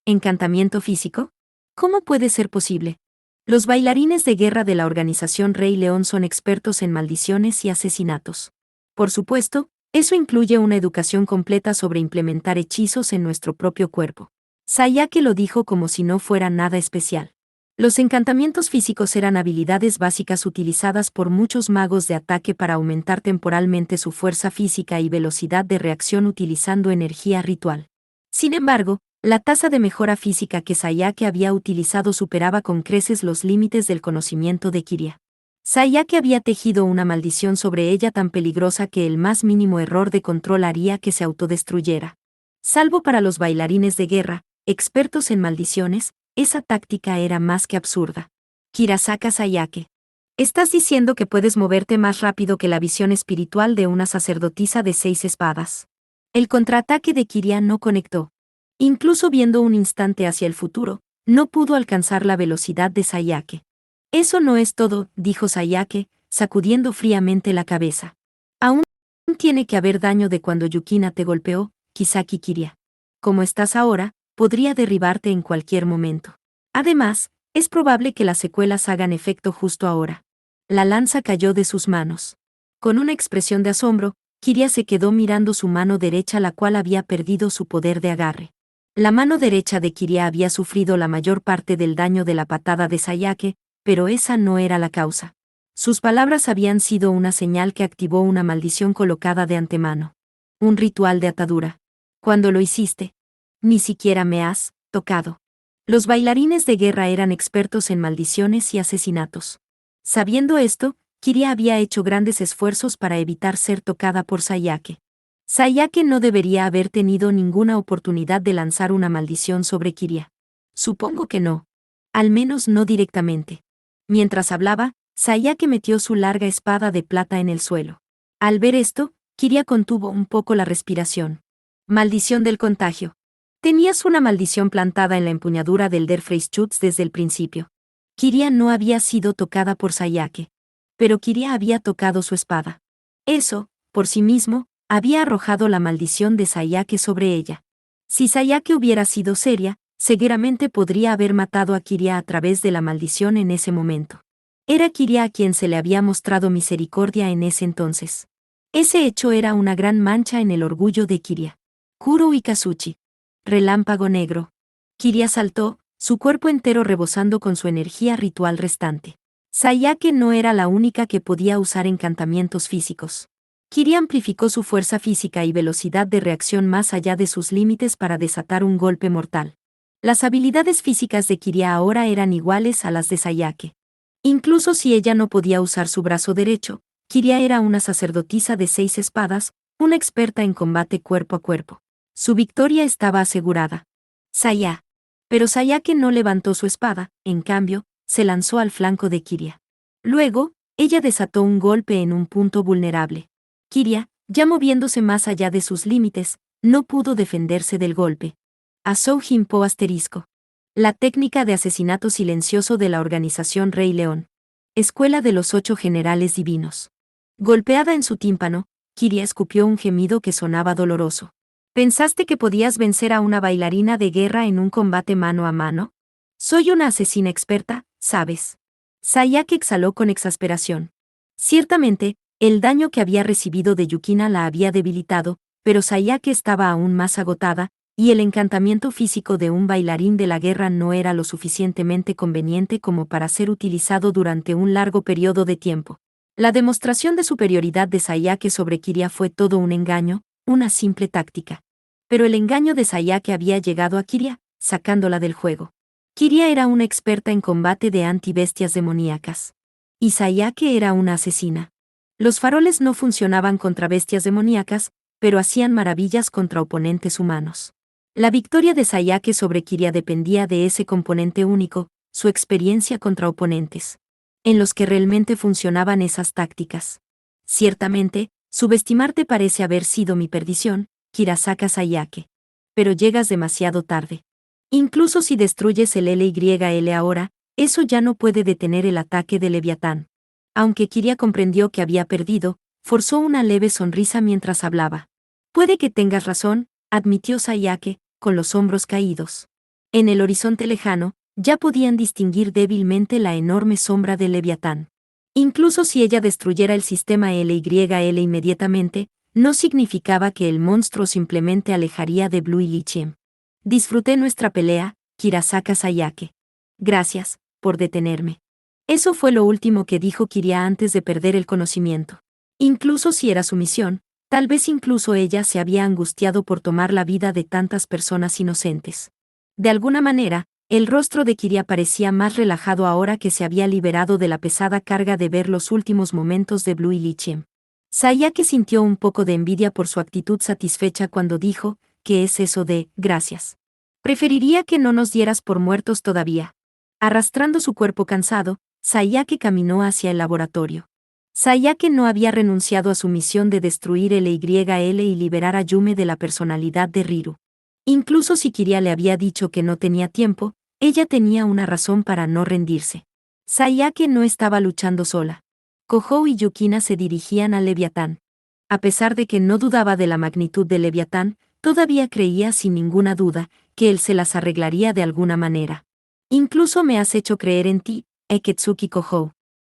¿Encantamiento físico? ¿Cómo puede ser posible? Los bailarines de guerra de la organización Rey León son expertos en maldiciones y asesinatos. Por supuesto, eso incluye una educación completa sobre implementar hechizos en nuestro propio cuerpo. Sayake lo dijo como si no fuera nada especial. Los encantamientos físicos eran habilidades básicas utilizadas por muchos magos de ataque para aumentar temporalmente su fuerza física y velocidad de reacción utilizando energía ritual. Sin embargo, La tasa de mejora física que Sayake había utilizado superaba con creces los límites del conocimiento de Kiria. Sayake había tejido una maldición sobre ella tan peligrosa que el más mínimo error de control haría que se autodestruyera. Salvo para los bailarines de guerra, expertos en maldiciones, esa táctica era más que absurda. Kirasaka Sayake. Estás diciendo que puedes moverte más rápido que la visión espiritual de una sacerdotisa de 6 espadas. El contraataque de Kiria no conectó. Incluso viendo un instante hacia el futuro, no pudo alcanzar la velocidad de Sayake. Eso no es todo, dijo Sayake, sacudiendo fríamente la cabeza. Aún tiene que haber daño de cuando Yukina te golpeó, Kisaki Kiria. Como estás ahora, podría derribarte en cualquier momento. Además, es probable que las secuelas hagan efecto justo ahora. La lanza cayó de sus manos. Con una expresión de asombro, Kiria se quedó mirando su mano derecha, la cual había perdido su poder de agarre. La mano derecha de Kiria había sufrido la mayor parte del daño de la patada de Sayake, pero esa no era la causa. Sus palabras habían sido una señal que activó una maldición colocada de antemano. Un ritual de atadura. Cuando lo hiciste, ni siquiera me has tocado. Los bailarines de guerra eran expertos en maldiciones y asesinatos. Sabiendo esto, Kiria había hecho grandes esfuerzos para evitar ser tocada por Sayake. Sayake no debería haber tenido ninguna oportunidad de lanzar una maldición sobre Kiria. Supongo que no. Al menos no directamente. Mientras hablaba, Sayake metió su larga espada de plata en el suelo. Al ver esto, Kiria contuvo un poco la respiración. Maldición del contagio. Tenías una maldición plantada en la empuñadura del Der Freischütz desde el principio. Kiria no había sido tocada por Sayake. Pero Kiria había tocado su espada. Eso, por sí mismo, había arrojado la maldición de Sayake sobre ella. Si Sayake hubiera sido seria, seguramente podría haber matado a Kiria a través de la maldición en ese momento. Era Kiria a quien se le había mostrado misericordia en ese entonces. Ese hecho era una gran mancha en el orgullo de Kiria. Kuro y Kazuchi. Relámpago negro. Kiria saltó, su cuerpo entero rebosando con su energía ritual restante. Sayake no era la única que podía usar encantamientos físicos. Kiria amplificó su fuerza física y velocidad de reacción más allá de sus límites para desatar un golpe mortal. Las habilidades físicas de Kiria ahora eran iguales a las de Sayake. Incluso si ella no podía usar su brazo derecho, Kiria era una sacerdotisa de 6 espadas, una experta en combate cuerpo a cuerpo. Su victoria estaba asegurada. Pero Sayake no levantó su espada, en cambio, se lanzó al flanco de Kiria. Luego, ella desató un golpe en un punto vulnerable. Kiria, ya moviéndose más allá de sus límites, no pudo defenderse del golpe. Asou Jinpo asterisco. La técnica de asesinato silencioso de la organización Rey León. Escuela de los 8 generales divinos. Golpeada en su tímpano, Kiria escupió un gemido que sonaba doloroso. ¿Pensaste que podías vencer a una bailarina de guerra en un combate mano a mano? Soy una asesina experta, ¿sabes? Sayake exhaló con exasperación. Ciertamente, el daño que había recibido de Yukina la había debilitado, pero Sayake estaba aún más agotada, y el encantamiento físico de un bailarín de la guerra no era lo suficientemente conveniente como para ser utilizado durante un largo periodo de tiempo. La demostración de superioridad de Sayake sobre Kiria fue todo un engaño, una simple táctica. Pero el engaño de Sayake había llegado a Kiria, sacándola del juego. Kiria era una experta en combate de antibestias demoníacas. Y Sayake era una asesina. Los faroles no funcionaban contra bestias demoníacas, pero hacían maravillas contra oponentes humanos. La victoria de Sayake sobre Kiria dependía de ese componente único, su experiencia contra oponentes, en los que realmente funcionaban esas tácticas. Ciertamente, subestimarte parece haber sido mi perdición, Kirasaka Sayake. Pero llegas demasiado tarde. Incluso si destruyes el LYL ahora, eso ya no puede detener el ataque de Leviatán. Aunque Kiria comprendió que había perdido, forzó una leve sonrisa mientras hablaba. Puede que tengas razón, admitió Sayake, con los hombros caídos. En el horizonte lejano, ya podían distinguir débilmente la enorme sombra de Leviatán. Incluso si ella destruyera el sistema LYL inmediatamente, no significaba que el monstruo simplemente alejaría de Blue y Lichiem. Disfruté nuestra pelea, Kirasaka Sayake. Gracias, por detenerme. Eso fue lo último que dijo Kiria antes de perder el conocimiento. Incluso si era su misión, tal vez incluso ella se había angustiado por tomar la vida de tantas personas inocentes. De alguna manera, el rostro de Kiria parecía más relajado ahora que se había liberado de la pesada carga de ver los últimos momentos de Blue y Lichem. Sayake sintió un poco de envidia por su actitud satisfecha cuando dijo, ¿qué es eso de gracias? Preferiría que no nos dieras por muertos todavía. Arrastrando su cuerpo cansado, Sayake caminó hacia el laboratorio. Sayake no había renunciado a su misión de destruir LYL y liberar a Yume de la personalidad de Riru. Incluso si Kiria le había dicho que no tenía tiempo, ella tenía una razón para no rendirse. Sayake no estaba luchando sola. Kohou y Yukina se dirigían a Leviatán. A pesar de que no dudaba de la magnitud de Leviatán, todavía creía sin ninguna duda que él se las arreglaría de alguna manera. Incluso me has hecho creer en ti, Eketsuki Kohou.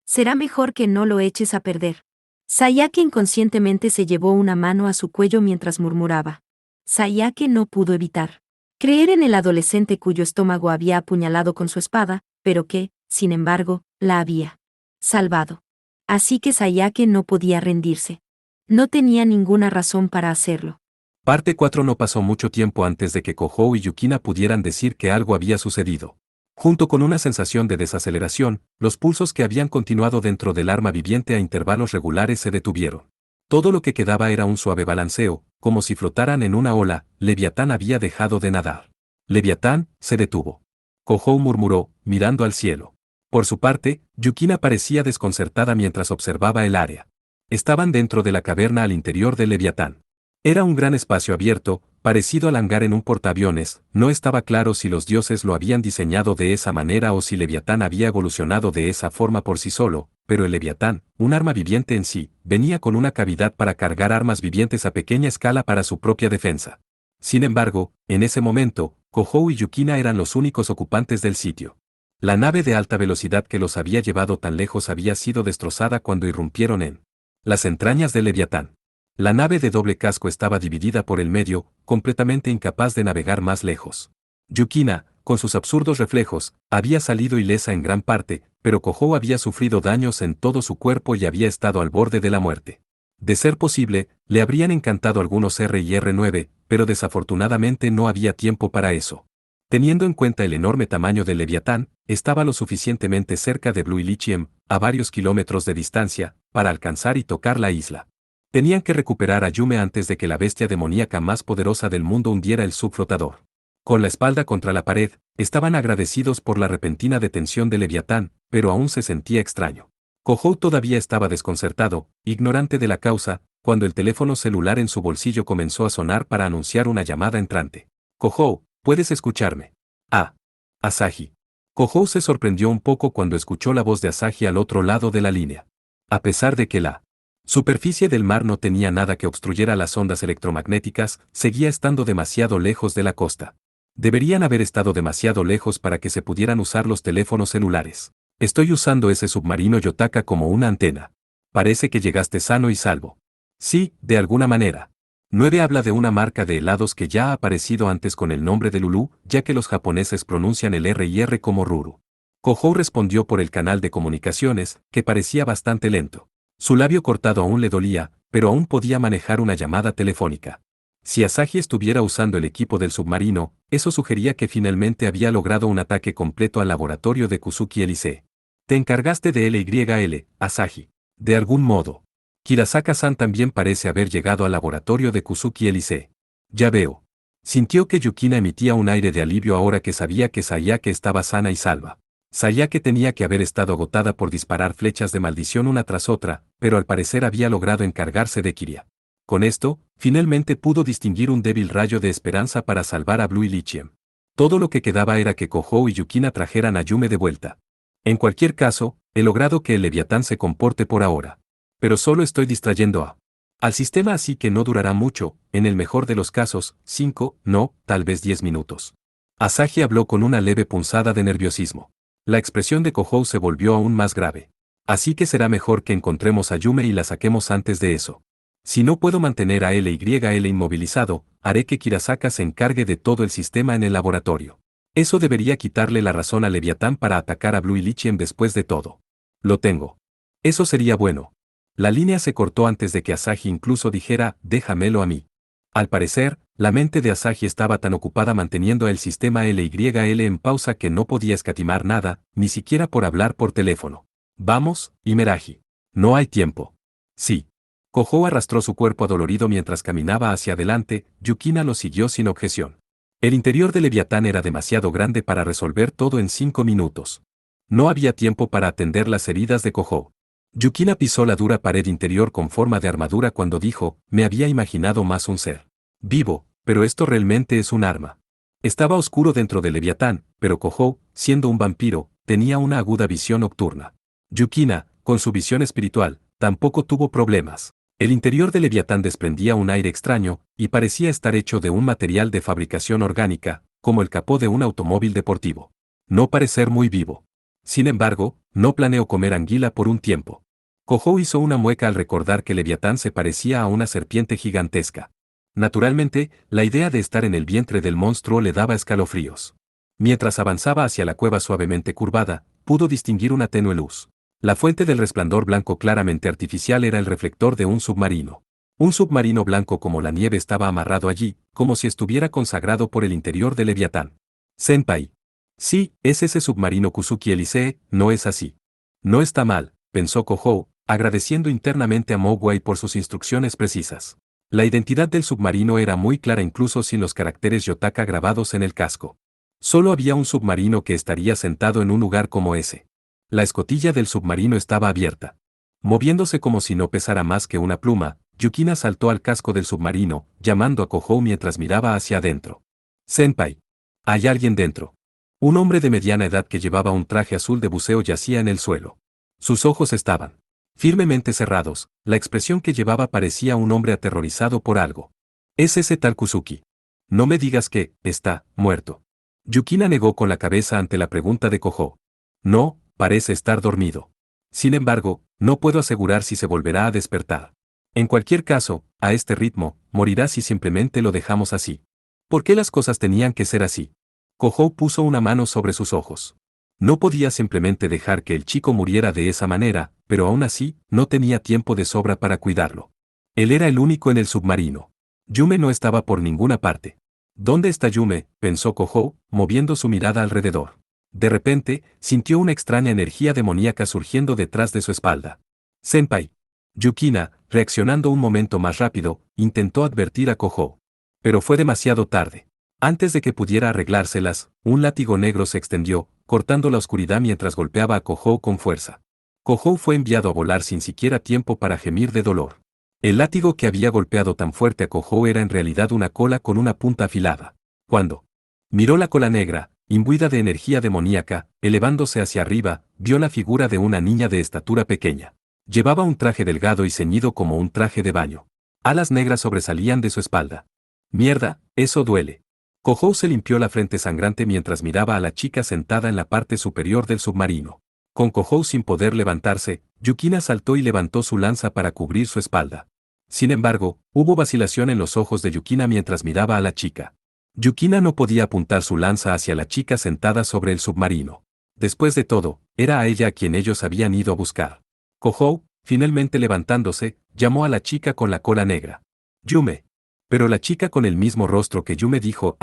Será mejor que no lo eches a perder. Sayake inconscientemente se llevó una mano a su cuello mientras murmuraba. Sayake no pudo evitar creer en el adolescente cuyo estómago había apuñalado con su espada, pero que, sin embargo, la había salvado. Así que Sayake no podía rendirse. No tenía ninguna razón para hacerlo. Parte 4. No pasó mucho tiempo antes de que Kohou y Yukina pudieran decir que algo había sucedido. Junto con una sensación de desaceleración, los pulsos que habían continuado dentro del arma viviente a intervalos regulares se detuvieron. Todo lo que quedaba era un suave balanceo, como si flotaran en una ola. Leviatán había dejado de nadar. Leviatán se detuvo. Kohou murmuró, mirando al cielo. Por su parte, Yukina parecía desconcertada mientras observaba el área. Estaban dentro de la caverna al interior del Leviatán. Era un gran espacio abierto, parecido al hangar en un portaaviones. No estaba claro si los dioses lo habían diseñado de esa manera o si Leviatán había evolucionado de esa forma por sí solo, pero el Leviatán, un arma viviente en sí, venía con una cavidad para cargar armas vivientes a pequeña escala para su propia defensa. Sin embargo, en ese momento, Kohou y Yukina eran los únicos ocupantes del sitio. La nave de alta velocidad que los había llevado tan lejos había sido destrozada cuando irrumpieron en las entrañas del Leviatán. La nave de doble casco estaba dividida por el medio, completamente incapaz de navegar más lejos. Yukina, con sus absurdos reflejos, había salido ilesa en gran parte, pero Kohou había sufrido daños en todo su cuerpo y había estado al borde de la muerte. De ser posible, le habrían encantado algunos R y R9, pero desafortunadamente no había tiempo para eso. Teniendo en cuenta el enorme tamaño del Leviatán, estaba lo suficientemente cerca de Blue y Lichem, a varios kilómetros de distancia, para alcanzar y tocar la isla. Tenían que recuperar a Yume antes de que la bestia demoníaca más poderosa del mundo hundiera el subflotador. Con la espalda contra la pared, estaban agradecidos por la repentina detención de Leviatán, pero aún se sentía extraño. Kohou todavía estaba desconcertado, ignorante de la causa, cuando el teléfono celular en su bolsillo comenzó a sonar para anunciar una llamada entrante. Kohou, ¿puedes escucharme? Ah. Asahi. Kohou se sorprendió un poco cuando escuchó la voz de Asahi al otro lado de la línea. A pesar de que la superficie del mar no tenía nada que obstruyera las ondas electromagnéticas, seguía estando demasiado lejos de la costa. Deberían haber estado demasiado lejos para que se pudieran usar los teléfonos celulares. Estoy usando ese submarino Yotaka como una antena. Parece que llegaste sano y salvo. Sí, de alguna manera. 9 habla de una marca de helados que ya ha aparecido antes con el nombre de Lulu, ya que los japoneses pronuncian el R y R como Ruru. Kohou respondió por el canal de comunicaciones, que parecía bastante lento. Su labio cortado aún le dolía, pero aún podía manejar una llamada telefónica. Si Asahi estuviera usando el equipo del submarino, eso sugería que finalmente había logrado un ataque completo al laboratorio de Kusuki Elise. Te encargaste de LYL, Asahi. De algún modo. Kirasaka-san también parece haber llegado al laboratorio de Kusuki Elise. Ya veo. Sintió que Yukina emitía un aire de alivio ahora que sabía que Sayake estaba sana y salva. Sayake tenía que haber estado agotada por disparar flechas de maldición una tras otra, pero al parecer había logrado encargarse de Kiria. Con esto, finalmente pudo distinguir un débil rayo de esperanza para salvar a Blue y Lichem. Todo lo que quedaba era que Kohou y Yukina trajeran a Yume de vuelta. En cualquier caso, he logrado que el Leviatán se comporte por ahora. Pero solo estoy distrayendo al sistema, así que no durará mucho, en el mejor de los casos, 5, no, tal vez 10 minutos. Asahi habló con una leve punzada de nerviosismo. La expresión de Kohou se volvió aún más grave. Así que será mejor que encontremos a Yume y la saquemos antes de eso. Si no puedo mantener a LYL inmovilizado, haré que Kirasaka se encargue de todo el sistema en el laboratorio. Eso debería quitarle la razón a Leviatán para atacar a Blue y Lichem después de todo. Lo tengo. Eso sería bueno. La línea se cortó antes de que Asahi incluso dijera, déjamelo a mí. Al parecer, la mente de Asahi estaba tan ocupada manteniendo el sistema LYL en pausa que no podía escatimar nada, ni siquiera por hablar por teléfono. Vamos, Imeraji. No hay tiempo. Sí. Kohou arrastró su cuerpo adolorido mientras caminaba hacia adelante, Yukina lo siguió sin objeción. El interior del Leviatán era demasiado grande para resolver todo en 5 minutos. No había tiempo para atender las heridas de Kohou. Yukina pisó la dura pared interior con forma de armadura cuando dijo, me había imaginado más un ser vivo, pero esto realmente es un arma. Estaba oscuro dentro del Leviatán, pero Kohou, siendo un vampiro, tenía una aguda visión nocturna. Yukina, con su visión espiritual, tampoco tuvo problemas. El interior del Leviatán desprendía un aire extraño, y parecía estar hecho de un material de fabricación orgánica, como el capó de un automóvil deportivo. No parecer muy vivo. Sin embargo, no planeó comer anguila por un tiempo. Kohou hizo una mueca al recordar que Leviatán se parecía a una serpiente gigantesca. Naturalmente, la idea de estar en el vientre del monstruo le daba escalofríos. Mientras avanzaba hacia la cueva suavemente curvada, pudo distinguir una tenue luz. La fuente del resplandor blanco claramente artificial era el reflector de un submarino. Un submarino blanco como la nieve estaba amarrado allí, como si estuviera consagrado por el interior del Leviatán. Senpai. Sí, es ese submarino Kusuki Elisee, no es así. No está mal, pensó Kohou, agradeciendo internamente a Mogwai por sus instrucciones precisas. La identidad del submarino era muy clara incluso sin los caracteres Yotaka grabados en el casco. Solo había un submarino que estaría sentado en un lugar como ese. La escotilla del submarino estaba abierta. Moviéndose como si no pesara más que una pluma, Yukina saltó al casco del submarino, llamando a Kohou mientras miraba hacia adentro. Senpai. Hay alguien dentro. Un hombre de mediana edad que llevaba un traje azul de buceo yacía en el suelo. Sus ojos estaban firmemente cerrados, la expresión que llevaba parecía un hombre aterrorizado por algo. Es ese tal Kusuki. No me digas que está muerto. Yukina negó con la cabeza ante la pregunta de Kohou. No, parece estar dormido. Sin embargo, no puedo asegurar si se volverá a despertar. En cualquier caso, a este ritmo, morirá si simplemente lo dejamos así. ¿Por qué las cosas tenían que ser así? Kohou puso una mano sobre sus ojos. No podía simplemente dejar que el chico muriera de esa manera, pero aún así, no tenía tiempo de sobra para cuidarlo. Él era el único en el submarino. Yume no estaba por ninguna parte. ¿Dónde está Yume?, pensó Kohou, moviendo su mirada alrededor. De repente, sintió una extraña energía demoníaca surgiendo detrás de su espalda. Senpai. Yukina, reaccionando un momento más rápido, intentó advertir a Kohou. Pero fue demasiado tarde. Antes de que pudiera arreglárselas, un látigo negro se extendió, cortando la oscuridad mientras golpeaba a Kohou con fuerza. Kohou fue enviado a volar sin siquiera tiempo para gemir de dolor. El látigo que había golpeado tan fuerte a Kohou era en realidad una cola con una punta afilada. Cuando miró la cola negra, imbuida de energía demoníaca, elevándose hacia arriba, vio la figura de una niña de estatura pequeña. Llevaba un traje delgado y ceñido como un traje de baño. Alas negras sobresalían de su espalda. Mierda, eso duele. Kohou se limpió la frente sangrante mientras miraba a la chica sentada en la parte superior del submarino. Con Kohou sin poder levantarse, Yukina saltó y levantó su lanza para cubrir su espalda. Sin embargo, hubo vacilación en los ojos de Yukina mientras miraba a la chica. Yukina no podía apuntar su lanza hacia la chica sentada sobre el submarino. Después de todo, era a ella a quien ellos habían ido a buscar. Kohou, finalmente levantándose, llamó a la chica con la cola negra. Yume. Pero la chica con el mismo rostro que Yume dijo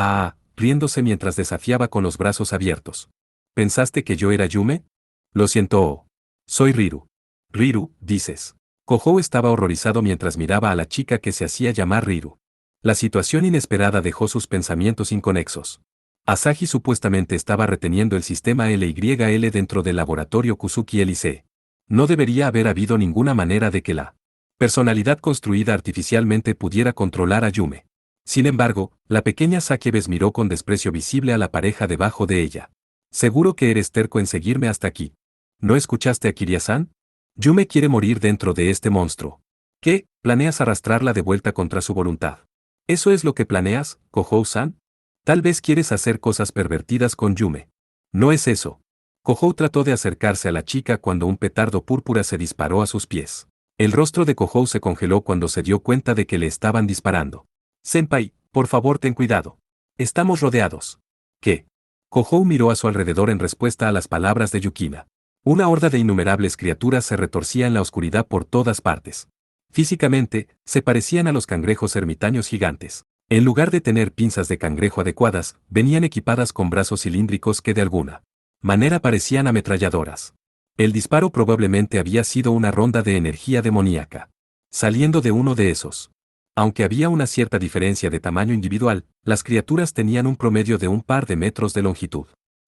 riéndose mientras desafiaba con los brazos abiertos. ¿Pensaste que yo era Yume? Lo siento. Soy Riru. Riru, dices. Kohou estaba horrorizado mientras miraba a la chica que se hacía llamar Riru. La situación inesperada dejó sus pensamientos inconexos. Asahi supuestamente estaba reteniendo el sistema LYL dentro del laboratorio Kusuki Elisee. No debería haber habido ninguna manera de que la personalidad construida artificialmente pudiera controlar a Yume. Sin embargo, la pequeña Sakebes miró con desprecio visible a la pareja debajo de ella. Seguro que eres terco en seguirme hasta aquí. ¿No escuchaste a Kiria-san? Yume quiere morir dentro de este monstruo. ¿Qué? ¿Planeas arrastrarla de vuelta contra su voluntad? ¿Eso es lo que planeas, Kohou-san? Tal vez quieres hacer cosas pervertidas con Yume. No es eso. Kohou trató de acercarse a la chica cuando un petardo púrpura se disparó a sus pies. El rostro de Kohou se congeló cuando se dio cuenta de que le estaban disparando. Senpai, por favor ten cuidado. Estamos rodeados. ¿Qué? Kohou miró a su alrededor en respuesta a las palabras de Yukina. Una horda de innumerables criaturas se retorcía en la oscuridad por todas partes. Físicamente, se parecían a los cangrejos ermitaños gigantes. En lugar de tener pinzas de cangrejo adecuadas, venían equipadas con brazos cilíndricos que de alguna manera parecían ametralladoras. El disparo probablemente había sido una ronda de energía demoníaca. Saliendo de uno de esos. Aunque había una cierta diferencia de tamaño individual, las criaturas tenían un promedio de un par de metros de longitud.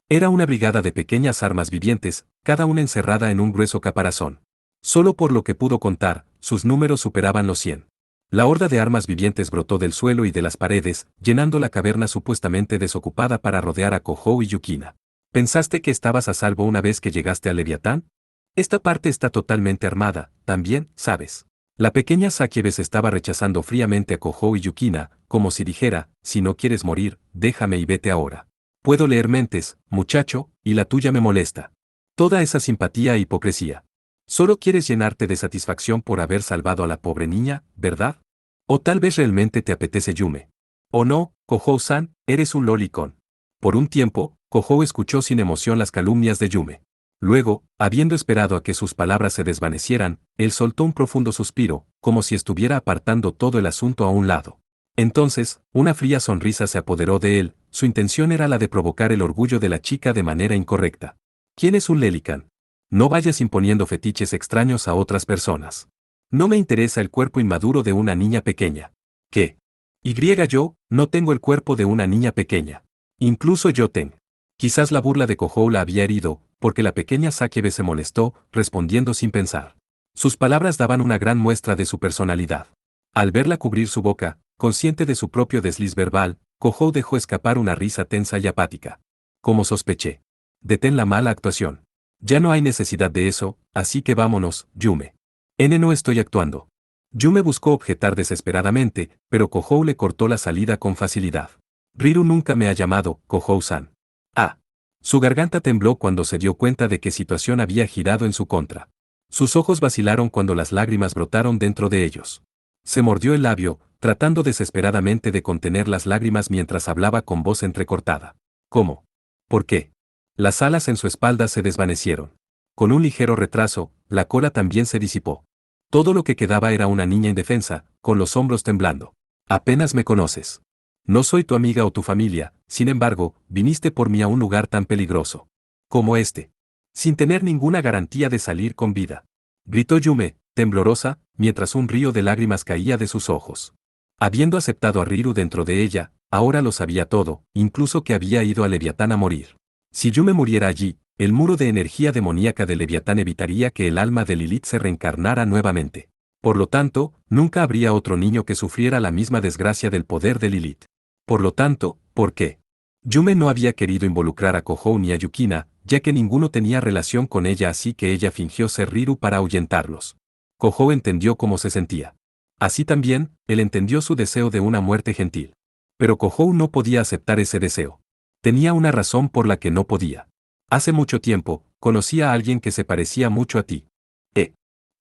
Era una brigada de pequeñas armas vivientes, cada una encerrada en un grueso caparazón. Solo por lo que pudo contar, sus números superaban los 100. La horda de armas vivientes brotó del suelo y de las paredes, llenando la caverna supuestamente desocupada para rodear a Kohou y Yukina. ¿Pensaste que estabas a salvo una vez que llegaste a Leviatán? Esta parte está totalmente armada, también, ¿sabes? La pequeña Sakiebes estaba rechazando fríamente a Kohou y Yukina, como si dijera, si no quieres morir, déjame y vete ahora. Puedo leer mentes, muchacho, y la tuya me molesta. Toda esa simpatía e hipocresía. Solo quieres llenarte de satisfacción por haber salvado a la pobre niña, ¿verdad? O tal vez realmente te apetece Yume. O no, Kohou-san, eres un lolicón. Por un tiempo, Kohou escuchó sin emoción las calumnias de Yume. Luego, habiendo esperado a que sus palabras se desvanecieran, él soltó un profundo suspiro, como si estuviera apartando todo el asunto a un lado. Entonces, una fría sonrisa se apoderó de él, su intención era la de provocar el orgullo de la chica de manera incorrecta. ¿Quién es un Lelican? No vayas imponiendo fetiches extraños a otras personas. No me interesa el cuerpo inmaduro de una niña pequeña. ¿Qué? Yo, no tengo el cuerpo de una niña pequeña. Incluso yo tengo. Quizás la burla de Kohou la había herido, porque la pequeña Sakiebe se molestó, respondiendo sin pensar. Sus palabras daban una gran muestra de su personalidad. Al verla cubrir su boca, consciente de su propio desliz verbal, Kohou dejó escapar una risa tensa y apática. Como sospeché. Detén la mala actuación. Ya no hay necesidad de eso, así que vámonos, Yume. No estoy actuando. Yume buscó objetar desesperadamente, pero Kohou le cortó la salida con facilidad. Riru nunca me ha llamado, Kohou-san. Ah. Su garganta tembló cuando se dio cuenta de qué situación había girado en su contra. Sus ojos vacilaron cuando las lágrimas brotaron dentro de ellos. Se mordió el labio, tratando desesperadamente de contener las lágrimas mientras hablaba con voz entrecortada. ¿Cómo? ¿Por qué? Las alas en su espalda se desvanecieron. Con un ligero retraso, la cola también se disipó. Todo lo que quedaba era una niña indefensa, con los hombros temblando. Apenas me conoces. No soy tu amiga o tu familia, sin embargo, viniste por mí a un lugar tan peligroso. Como este. Sin tener ninguna garantía de salir con vida. Gritó Yume, temblorosa, mientras un río de lágrimas caía de sus ojos. Habiendo aceptado a Riru dentro de ella, ahora lo sabía todo, incluso que había ido a Leviatán a morir. Si Yume muriera allí, el muro de energía demoníaca de Leviatán evitaría que el alma de Lilith se reencarnara nuevamente. Por lo tanto, nunca habría otro niño que sufriera la misma desgracia del poder de Lilith. Por lo tanto, ¿por qué? Yume no había querido involucrar a Kohou ni a Yukina, ya que ninguno tenía relación con ella, así que ella fingió ser Riru para ahuyentarlos. Kohou entendió cómo se sentía. Así también, él entendió su deseo de una muerte gentil. Pero Kohou no podía aceptar ese deseo. Tenía una razón por la que no podía. Hace mucho tiempo, conocí a alguien que se parecía mucho a ti.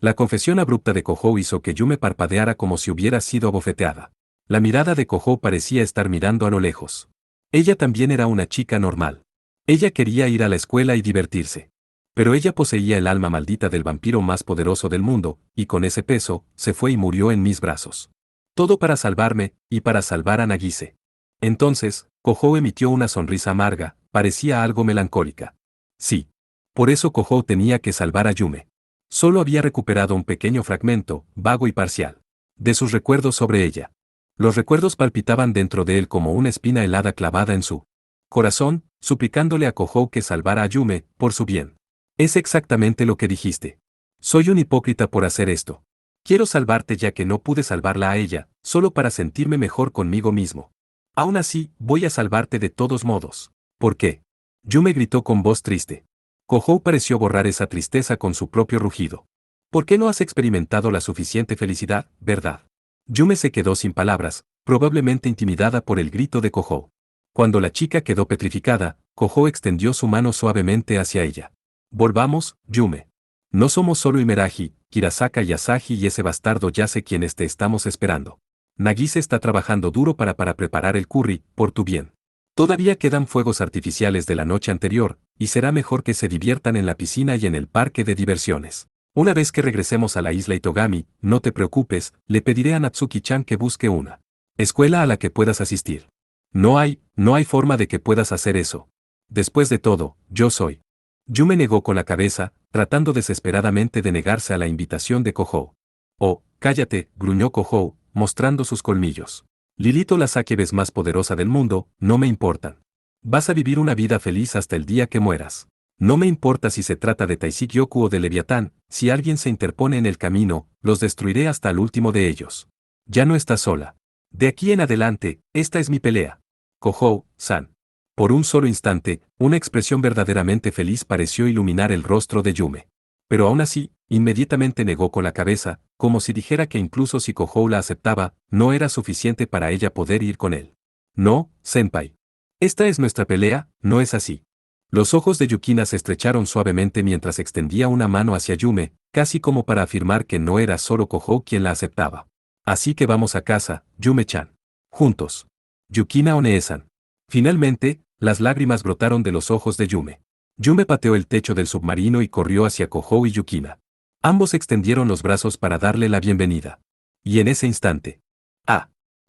La confesión abrupta de Kohou hizo que Yume parpadeara como si hubiera sido abofeteada. La mirada de Kohou parecía estar mirando a lo lejos. Ella también era una chica normal. Ella quería ir a la escuela y divertirse. Pero ella poseía el alma maldita del vampiro más poderoso del mundo, y con ese peso, se fue y murió en mis brazos. Todo para salvarme, y para salvar a Nagise. Entonces, Kohou emitió una sonrisa amarga, parecía algo melancólica. Sí. Por eso Kohou tenía que salvar a Yume. Solo había recuperado un pequeño fragmento, vago y parcial, de sus recuerdos sobre ella. Los recuerdos palpitaban dentro de él como una espina helada clavada en su corazón, suplicándole a Kohou que salvara a Yume, por su bien. Es exactamente lo que dijiste. Soy un hipócrita por hacer esto. Quiero salvarte ya que no pude salvarla a ella, solo para sentirme mejor conmigo mismo. Aún así, voy a salvarte de todos modos. ¿Por qué? Yume gritó con voz triste. Kohou pareció borrar esa tristeza con su propio rugido. ¿Por qué no has experimentado la suficiente felicidad, verdad? Yume se quedó sin palabras, probablemente intimidada por el grito de Kohou. Cuando la chica quedó petrificada, Kohou extendió su mano suavemente hacia ella. Volvamos, Yume. No somos solo Imeraji, Kirasaka y Asahi y ese bastardo yace quienes te estamos esperando. Nagise está trabajando duro para preparar el curry, por tu bien. Todavía quedan fuegos artificiales de la noche anterior, y será mejor que se diviertan en la piscina y en el parque de diversiones. Una vez que regresemos a la isla Itogami, no te preocupes, le pediré a Natsuki-chan que busque una escuela a la que puedas asistir. No hay forma de que puedas hacer eso. Después de todo, yo soy. Yume negó con la cabeza, tratando desesperadamente de negarse a la invitación de Kohou. Oh, cállate, gruñó Kohou, mostrando sus colmillos. Lilith o la Sakebes más poderosa del mundo, no me importan. Vas a vivir una vida feliz hasta el día que mueras. No me importa si se trata de Taishikyoku o de Leviatán, si alguien se interpone en el camino, los destruiré hasta el último de ellos. Ya no estás sola. De aquí en adelante, esta es mi pelea. Kohou-san. Por un solo instante, una expresión verdaderamente feliz pareció iluminar el rostro de Yume. Pero aún así, inmediatamente negó con la cabeza, como si dijera que incluso si Kohou la aceptaba, no era suficiente para ella poder ir con él. No, senpai. Esta es nuestra pelea, no es así. Los ojos de Yukina se estrecharon suavemente mientras extendía una mano hacia Yume, casi como para afirmar que no era solo Kohou quien la aceptaba. Así que vamos a casa, Yume-chan. Juntos. Yukina One-san. Finalmente, las lágrimas brotaron de los ojos de Yume. Yume pateó el techo del submarino y corrió hacia Kohou y Yukina. Ambos extendieron los brazos para darle la bienvenida. Y en ese instante.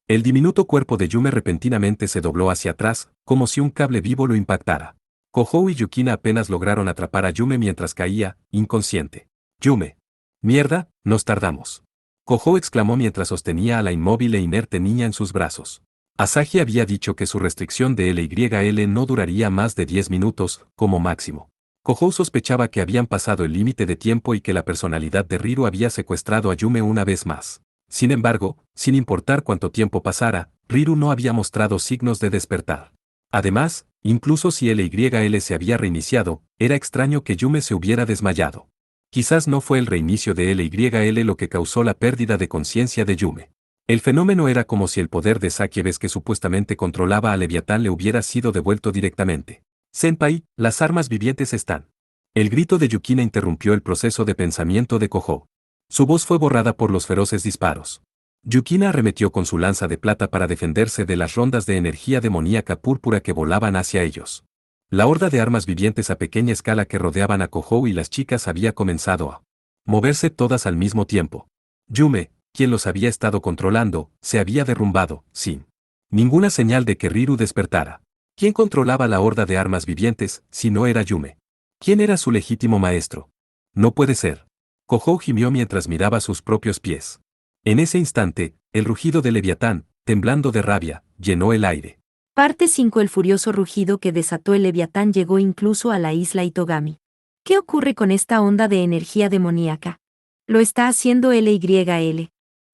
El diminuto cuerpo de Yume repentinamente se dobló hacia atrás, como si un cable vivo lo impactara. Kohou y Yukina apenas lograron atrapar a Yume mientras caía, inconsciente. Yume. Mierda, nos tardamos. Kohou exclamó mientras sostenía a la inmóvil e inerte niña en sus brazos. Asahi había dicho que su restricción de LYL no duraría más de 10 minutos, como máximo. Kohou sospechaba que habían pasado el límite de tiempo y que la personalidad de Riru había secuestrado a Yume una vez más. Sin embargo, sin importar cuánto tiempo pasara, Riru no había mostrado signos de despertar. Además, incluso si LYL se había reiniciado, era extraño que Yume se hubiera desmayado. Quizás no fue el reinicio de LYL lo que causó la pérdida de conciencia de Yume. El fenómeno era como si el poder de Sakebes que supuestamente controlaba a Leviatán le hubiera sido devuelto directamente. Senpai, las armas vivientes están. El grito de Yukina interrumpió el proceso de pensamiento de Kohou. Su voz fue borrada por los feroces disparos. Yukina arremetió con su lanza de plata para defenderse de las rondas de energía demoníaca púrpura que volaban hacia ellos. La horda de armas vivientes a pequeña escala que rodeaban a Kohou y las chicas había comenzado a moverse todas al mismo tiempo. Yume, quien los había estado controlando, se había derrumbado, sin ninguna señal de que Riru despertara. ¿Quién controlaba la horda de armas vivientes, si no era Yume? ¿Quién era su legítimo maestro? No puede ser. Kohou gimió mientras miraba sus propios pies. En ese instante, el rugido de Leviatán, temblando de rabia, llenó el aire. Parte 5. El furioso rugido que desató el Leviatán llegó incluso a la isla Itogami. ¿Qué ocurre con esta onda de energía demoníaca? Lo está haciendo LYL.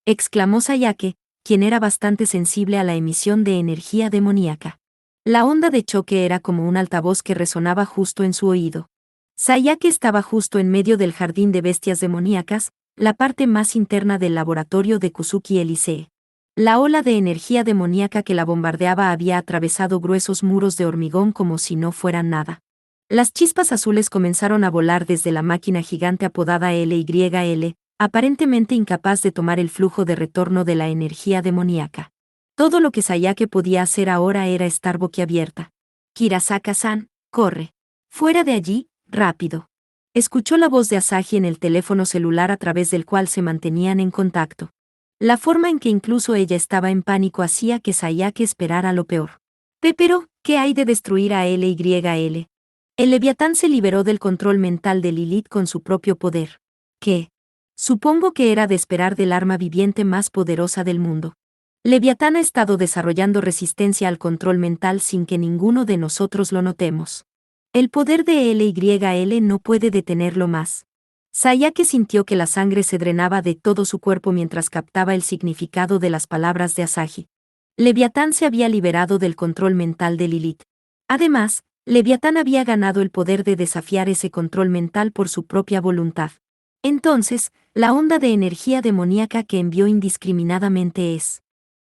Exclamó Sayake, quien era bastante sensible a la emisión de energía demoníaca. La onda de choque era como un altavoz que resonaba justo en su oído. Sayake estaba justo en medio del jardín de bestias demoníacas, la parte más interna del laboratorio de Kusuki Elisee. La ola de energía demoníaca que la bombardeaba había atravesado gruesos muros de hormigón como si no fueran nada. Las chispas azules comenzaron a volar desde la máquina gigante apodada LYL, aparentemente incapaz de tomar el flujo de retorno de la energía demoníaca. Todo lo que Sayake podía hacer ahora era estar boquiabierta. Kirasaka-san, corre. Fuera de allí, rápido. Escuchó la voz de Asahi en el teléfono celular a través del cual se mantenían en contacto. La forma en que incluso ella estaba en pánico hacía que Sayake esperara lo peor. Pero, ¿qué hay de destruir a LYL? El Leviatán se liberó del control mental de Lilith con su propio poder. ¿Qué? Supongo que era de esperar del arma viviente más poderosa del mundo. Leviatán ha estado desarrollando resistencia al control mental sin que ninguno de nosotros lo notemos. El poder de LYL no puede detenerlo más. Sayake sintió que la sangre se drenaba de todo su cuerpo mientras captaba el significado de las palabras de Asahi. Leviatán se había liberado del control mental de Lilith. Además, Leviatán había ganado el poder de desafiar ese control mental por su propia voluntad. Entonces, la onda de energía demoníaca que envió indiscriminadamente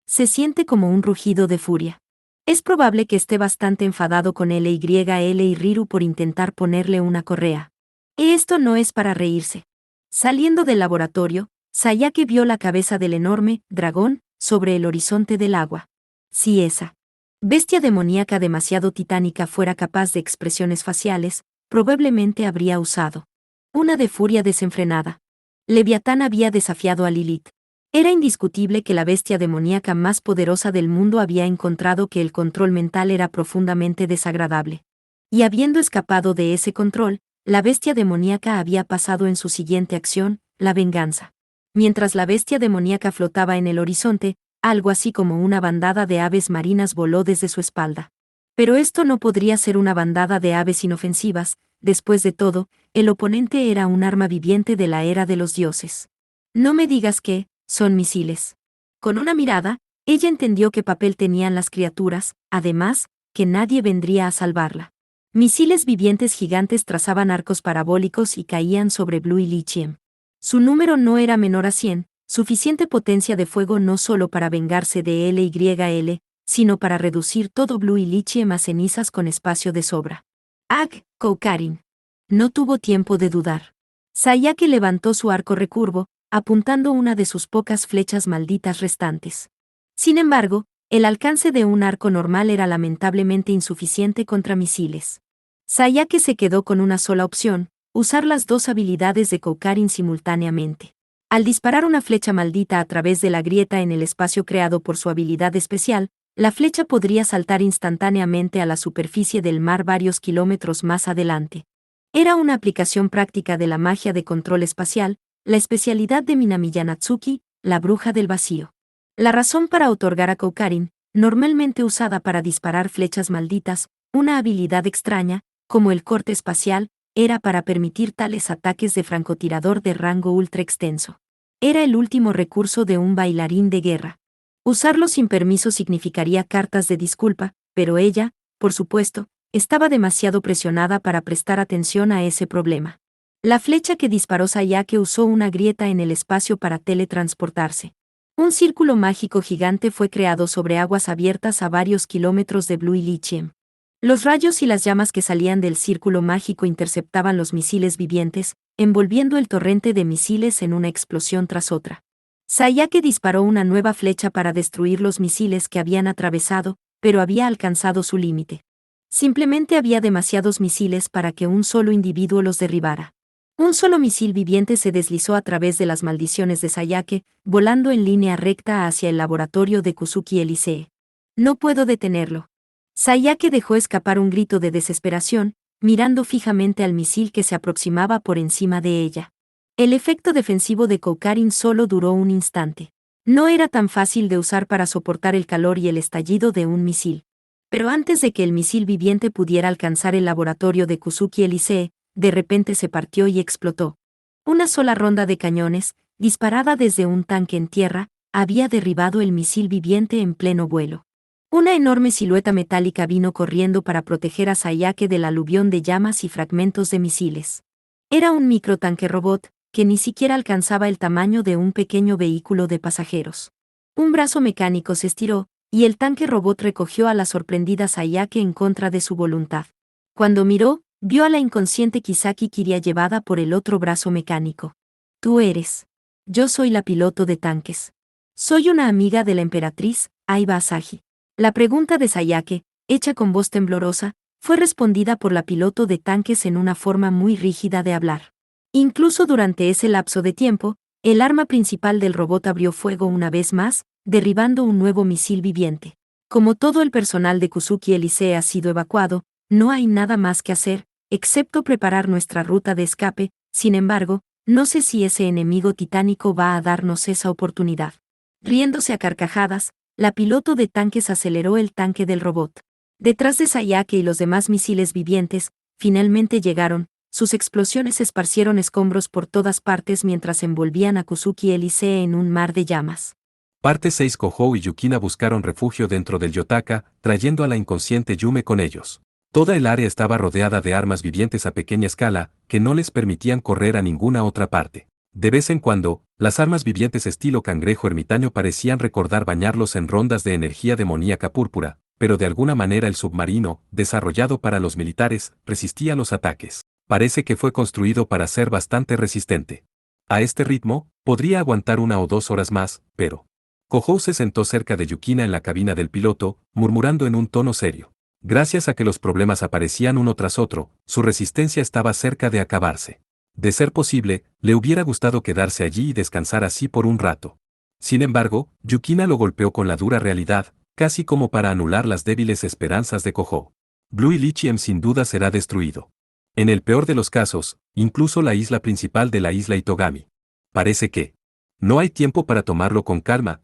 se siente como un rugido de furia. Es probable que esté bastante enfadado con LYL y Riru por intentar ponerle una correa. Y esto no es para reírse. Saliendo del laboratorio, Sayake vio la cabeza del enorme dragón sobre el horizonte del agua. Si esa bestia demoníaca demasiado titánica fuera capaz de expresiones faciales, probablemente habría usado una de furia desenfrenada. Leviatán había desafiado a Lilith. Era indiscutible que la bestia demoníaca más poderosa del mundo había encontrado que el control mental era profundamente desagradable. Y habiendo escapado de ese control, la bestia demoníaca había pasado en su siguiente acción, la venganza. Mientras la bestia demoníaca flotaba en el horizonte, algo así como una bandada de aves marinas voló desde su espalda. Pero esto no podría ser una bandada de aves inofensivas, después de todo, el oponente era un arma viviente de la era de los dioses. No me digas que son misiles. Con una mirada, ella entendió qué papel tenían las criaturas, además, que nadie vendría a salvarla. Misiles vivientes gigantes trazaban arcos parabólicos y caían sobre Blue y Lichiem. Su número no era menor a 100, suficiente potencia de fuego no solo para vengarse de LYL, sino para reducir todo Blue y Lichiem a cenizas con espacio de sobra. Koukarin. No tuvo tiempo de dudar. Sayake levantó su arco recurvo, apuntando una de sus pocas flechas malditas restantes. Sin embargo, el alcance de un arco normal era lamentablemente insuficiente contra misiles. Sayake se quedó con una sola opción, usar las dos habilidades de Koukarin simultáneamente. Al disparar una flecha maldita a través de la grieta en el espacio creado por su habilidad especial, la flecha podría saltar instantáneamente a la superficie del mar varios kilómetros más adelante. Era una aplicación práctica de la magia de control espacial, la especialidad de Minamiya Natsuki, la bruja del vacío. La razón para otorgar a Koukarin, normalmente usada para disparar flechas malditas, una habilidad extraña, como el corte espacial, era para permitir tales ataques de francotirador de rango ultra extenso. Era el último recurso de un bailarín de guerra. Usarlo sin permiso significaría cartas de disculpa, pero ella, por supuesto, estaba demasiado presionada para prestar atención a ese problema. La flecha que disparó Sayake usó una grieta en el espacio para teletransportarse. Un círculo mágico gigante fue creado sobre aguas abiertas a varios kilómetros de Blue y Lichiem. Los rayos y las llamas que salían del círculo mágico interceptaban los misiles vivientes, envolviendo el torrente de misiles en una explosión tras otra. Sayake disparó una nueva flecha para destruir los misiles que habían atravesado, pero había alcanzado su límite. Simplemente había demasiados misiles para que un solo individuo los derribara. Un solo misil viviente se deslizó a través de las maldiciones de Sayake, volando en línea recta hacia el laboratorio de Kusuki Elisee. No puedo detenerlo. Sayake dejó escapar un grito de desesperación, mirando fijamente al misil que se aproximaba por encima de ella. El efecto defensivo de Koukarin solo duró un instante. No era tan fácil de usar para soportar el calor y el estallido de un misil. Pero antes de que el misil viviente pudiera alcanzar el laboratorio de Kusuki Elisee, de repente se partió y explotó. Una sola ronda de cañones, disparada desde un tanque en tierra, había derribado el misil viviente en pleno vuelo. Una enorme silueta metálica vino corriendo para proteger a Sayake del aluvión de llamas y fragmentos de misiles. Era un microtanque robot, que ni siquiera alcanzaba el tamaño de un pequeño vehículo de pasajeros. Un brazo mecánico se estiró, y el tanque robot recogió a la sorprendida Sayake en contra de su voluntad. Cuando miró, vio a la inconsciente Kisaki Kiria llevada por el otro brazo mecánico. Tú eres. Yo soy la piloto de tanques. Soy una amiga de la emperatriz, Aiba Asahi. La pregunta de Sayake, hecha con voz temblorosa, fue respondida por la piloto de tanques en una forma muy rígida de hablar. Incluso durante ese lapso de tiempo, el arma principal del robot abrió fuego una vez más, derribando un nuevo misil viviente. Como todo el personal de Kusuki Elisee ha sido evacuado, no hay nada más que hacer, excepto preparar nuestra ruta de escape. Sin embargo, no sé si ese enemigo titánico va a darnos esa oportunidad. Riéndose a carcajadas, la piloto de tanques aceleró el tanque del robot. Detrás de Sayake y los demás misiles vivientes, finalmente llegaron. Sus explosiones esparcieron escombros por todas partes mientras envolvían a Kusuki Elisee en un mar de llamas. Parte 6. Kohou y Yukina buscaron refugio dentro del Yotaka, trayendo a la inconsciente Yume con ellos. Toda el área estaba rodeada de armas vivientes a pequeña escala, que no les permitían correr a ninguna otra parte. De vez en cuando, las armas vivientes estilo cangrejo ermitaño parecían recordar bañarlos en rondas de energía demoníaca púrpura, pero de alguna manera el submarino, desarrollado para los militares, resistía los ataques. Parece que fue construido para ser bastante resistente. A este ritmo, podría aguantar 1 o 2 horas más, pero... Kohou se sentó cerca de Yukina en la cabina del piloto, murmurando en un tono serio. Gracias a que los problemas aparecían uno tras otro, su resistencia estaba cerca de acabarse. De ser posible, le hubiera gustado quedarse allí y descansar así por un rato. Sin embargo, Yukina lo golpeó con la dura realidad, casi como para anular las débiles esperanzas de Kojou. Blue Lichiem sin duda será destruido. En el peor de los casos, incluso la isla principal de la isla Itogami. Parece que no hay tiempo para tomarlo con calma,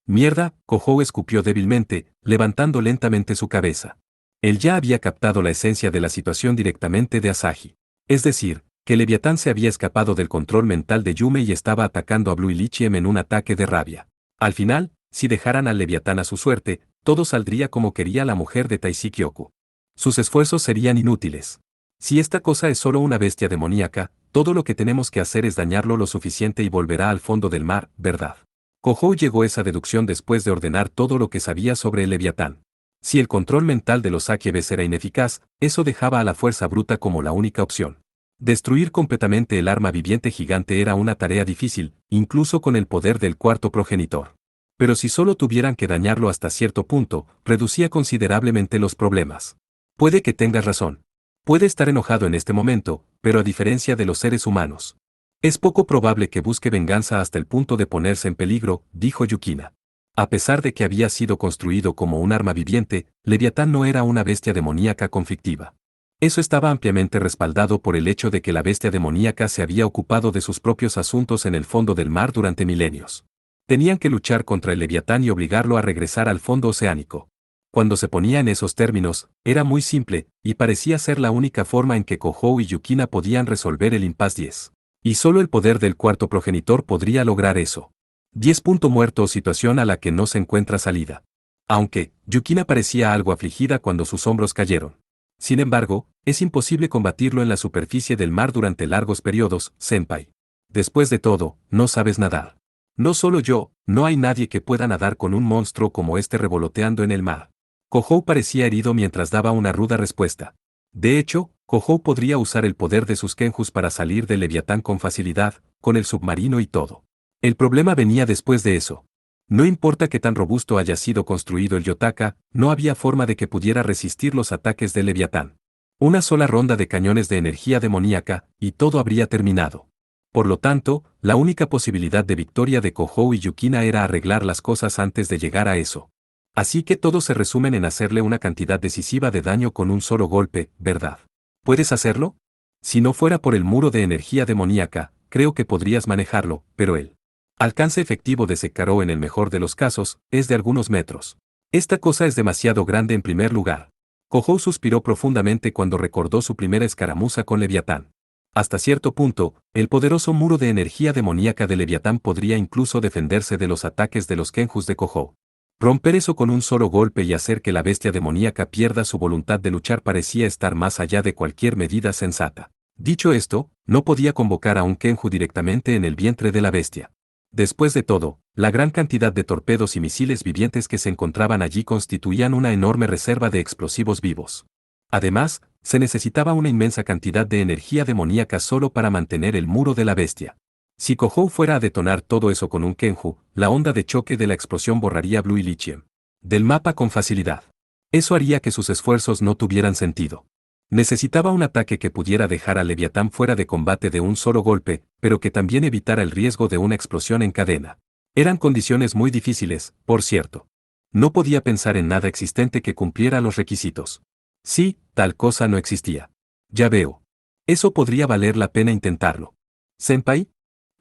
Mierda, Kojou escupió débilmente, levantando lentamente su cabeza. Él ya había captado la esencia de la situación directamente de Asahi. Es decir, que Leviatán se había escapado del control mental de Yume y estaba atacando a Blue Lichiem en un ataque de rabia. Al final, si dejaran al Leviatán a su suerte, todo saldría como quería la mujer de Taishi Kyoku. Sus esfuerzos serían inútiles. Si esta cosa es solo una bestia demoníaca, todo lo que tenemos que hacer es dañarlo lo suficiente y volverá al fondo del mar, ¿verdad? Kojou llegó a esa deducción después de ordenar todo lo que sabía sobre el Leviatán. Si el control mental de los Akebes era ineficaz, eso dejaba a la fuerza bruta como la única opción. Destruir completamente el arma viviente gigante era una tarea difícil, incluso con el poder del cuarto progenitor. Pero si solo tuvieran que dañarlo hasta cierto punto, reducía considerablemente los problemas. Puede que tengas razón. Puede estar enojado en este momento, pero a diferencia de los seres humanos, es poco probable que busque venganza hasta el punto de ponerse en peligro, dijo Yukina. A pesar de que había sido construido como un arma viviente, Leviatán no era una bestia demoníaca conflictiva. Eso estaba ampliamente respaldado por el hecho de que la bestia demoníaca se había ocupado de sus propios asuntos en el fondo del mar durante milenios. Tenían que luchar contra el Leviatán y obligarlo a regresar al fondo oceánico. Cuando se ponía en esos términos, era muy simple, y parecía ser la única forma en que Kojou y Yukina podían resolver el impasse 10. Y solo el poder del cuarto progenitor podría lograr eso. 10. Muerto o situación a la que no se encuentra salida. Aunque, Yukina parecía algo afligida cuando sus hombros cayeron. Sin embargo, es imposible combatirlo en la superficie del mar durante largos periodos, senpai. Después de todo, no sabes nadar. No solo yo, no hay nadie que pueda nadar con un monstruo como este revoloteando en el mar. Kojou parecía herido mientras daba una ruda respuesta. De hecho, Kojou podría usar el poder de sus Kenjus para salir del Leviatán con facilidad, con el submarino y todo. El problema venía después de eso. No importa qué tan robusto haya sido construido el Yotaka, no había forma de que pudiera resistir los ataques del Leviatán. Una sola ronda de cañones de energía demoníaca, y todo habría terminado. Por lo tanto, la única posibilidad de victoria de Kojou y Yukina era arreglar las cosas antes de llegar a eso. Así que todos se resumen en hacerle una cantidad decisiva de daño con un solo golpe, ¿verdad? ¿Puedes hacerlo? Si no fuera por el muro de energía demoníaca, creo que podrías manejarlo, pero el alcance efectivo de Sekaro en el mejor de los casos, es de algunos metros. Esta cosa es demasiado grande en primer lugar. Kojou suspiró profundamente cuando recordó su primera escaramuza con Leviatán. Hasta cierto punto, el poderoso muro de energía demoníaca de Leviatán podría incluso defenderse de los ataques de los Kenjus de Kojou. Romper eso con un solo golpe y hacer que la bestia demoníaca pierda su voluntad de luchar parecía estar más allá de cualquier medida sensata. Dicho esto, no podía convocar a un Kenju directamente en el vientre de la bestia. Después de todo, la gran cantidad de torpedos y misiles vivientes que se encontraban allí constituían una enorme reserva de explosivos vivos. Además, se necesitaba una inmensa cantidad de energía demoníaca solo para mantener el muro de la bestia. Si Kojou fuera a detonar todo eso con un Kenju, la onda de choque de la explosión borraría Blue Lichiem del mapa con facilidad. Eso haría que sus esfuerzos no tuvieran sentido. Necesitaba un ataque que pudiera dejar a Leviatán fuera de combate de un solo golpe, pero que también evitara el riesgo de una explosión en cadena. Eran condiciones muy difíciles, por cierto. No podía pensar en nada existente que cumpliera los requisitos. Sí, tal cosa no existía. Ya veo. Eso podría valer la pena intentarlo. Senpai,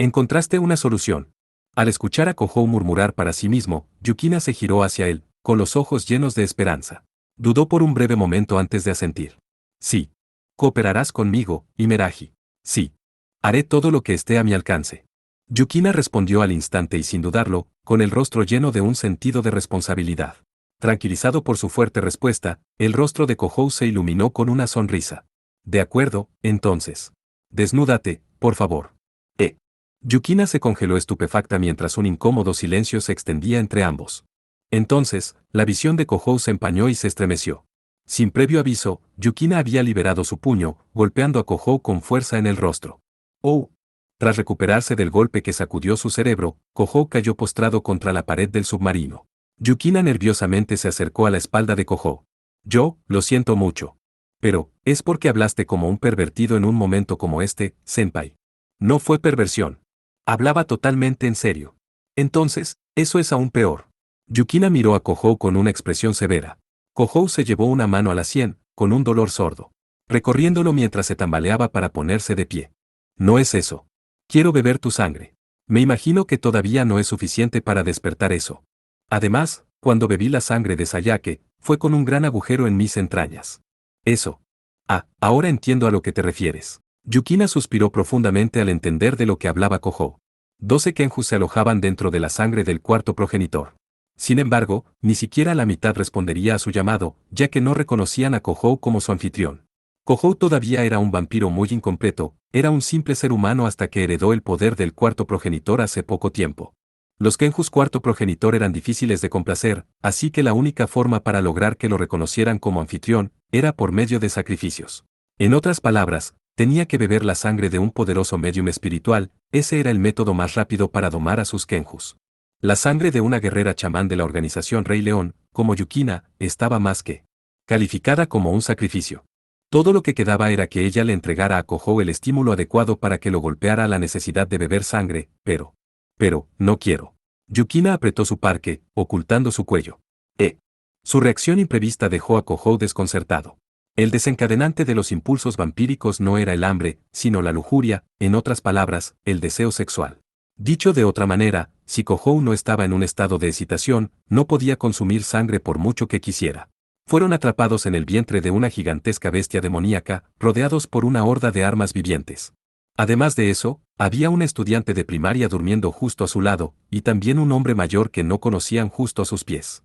encontraste una solución. Al escuchar a Kojou murmurar para sí mismo, Yukina se giró hacia él, con los ojos llenos de esperanza. Dudó por un breve momento antes de asentir. Sí. Cooperarás conmigo, Imeraji. Sí. Haré todo lo que esté a mi alcance. Yukina respondió al instante y sin dudarlo, con el rostro lleno de un sentido de responsabilidad. Tranquilizado por su fuerte respuesta, el rostro de Kojou se iluminó con una sonrisa. De acuerdo, entonces. Desnúdate, por favor. Yukina se congeló estupefacta mientras un incómodo silencio se extendía entre ambos. Entonces, la visión de Kojou se empañó y se estremeció. Sin previo aviso, Yukina había liberado su puño, golpeando a Kojou con fuerza en el rostro. ¡Oh! Tras recuperarse del golpe que sacudió su cerebro, Kojou cayó postrado contra la pared del submarino. Yukina nerviosamente se acercó a la espalda de Kojou. Yo, lo siento mucho. Pero, es porque hablaste como un pervertido en un momento como este, senpai. No fue perversión. Hablaba totalmente en serio. Entonces, eso es aún peor. Yukina miró a Kohou con una expresión severa. Kohou se llevó una mano a la sien, con un dolor sordo, recorriéndolo mientras se tambaleaba para ponerse de pie. No es eso. Quiero beber tu sangre. Me imagino que todavía no es suficiente para despertar eso. Además, cuando bebí la sangre de Sayake, fue con un gran agujero en mis entrañas. Eso. Ah, ahora entiendo a lo que te refieres. Yukina suspiró profundamente al entender de lo que hablaba Kohou. 12 Kenjus se alojaban dentro de la sangre del cuarto progenitor. Sin embargo, ni siquiera la mitad respondería a su llamado, ya que no reconocían a Kohou como su anfitrión. Kohou todavía era un vampiro muy incompleto, era un simple ser humano hasta que heredó el poder del cuarto progenitor hace poco tiempo. Los Kenjus cuarto progenitor eran difíciles de complacer, así que la única forma para lograr que lo reconocieran como anfitrión, era por medio de sacrificios. En otras palabras, tenía que beber la sangre de un poderoso medium espiritual, ese era el método más rápido para domar a sus Kenjus. La sangre de una guerrera chamán de la organización Rey León, como Yukina, estaba más que calificada como un sacrificio. Todo lo que quedaba era que ella le entregara a Kohou el estímulo adecuado para que lo golpeara a la necesidad de beber sangre, pero, no quiero. Yukina apretó su parque, ocultando su cuello. Su reacción imprevista dejó a Kohou desconcertado. El desencadenante de los impulsos vampíricos no era el hambre, sino la lujuria, en otras palabras, el deseo sexual. Dicho de otra manera, si Kohou no estaba en un estado de excitación, no podía consumir sangre por mucho que quisiera. Fueron atrapados en el vientre de una gigantesca bestia demoníaca, rodeados por una horda de armas vivientes. Además de eso, había un estudiante de primaria durmiendo justo a su lado, y también un hombre mayor que no conocían justo a sus pies.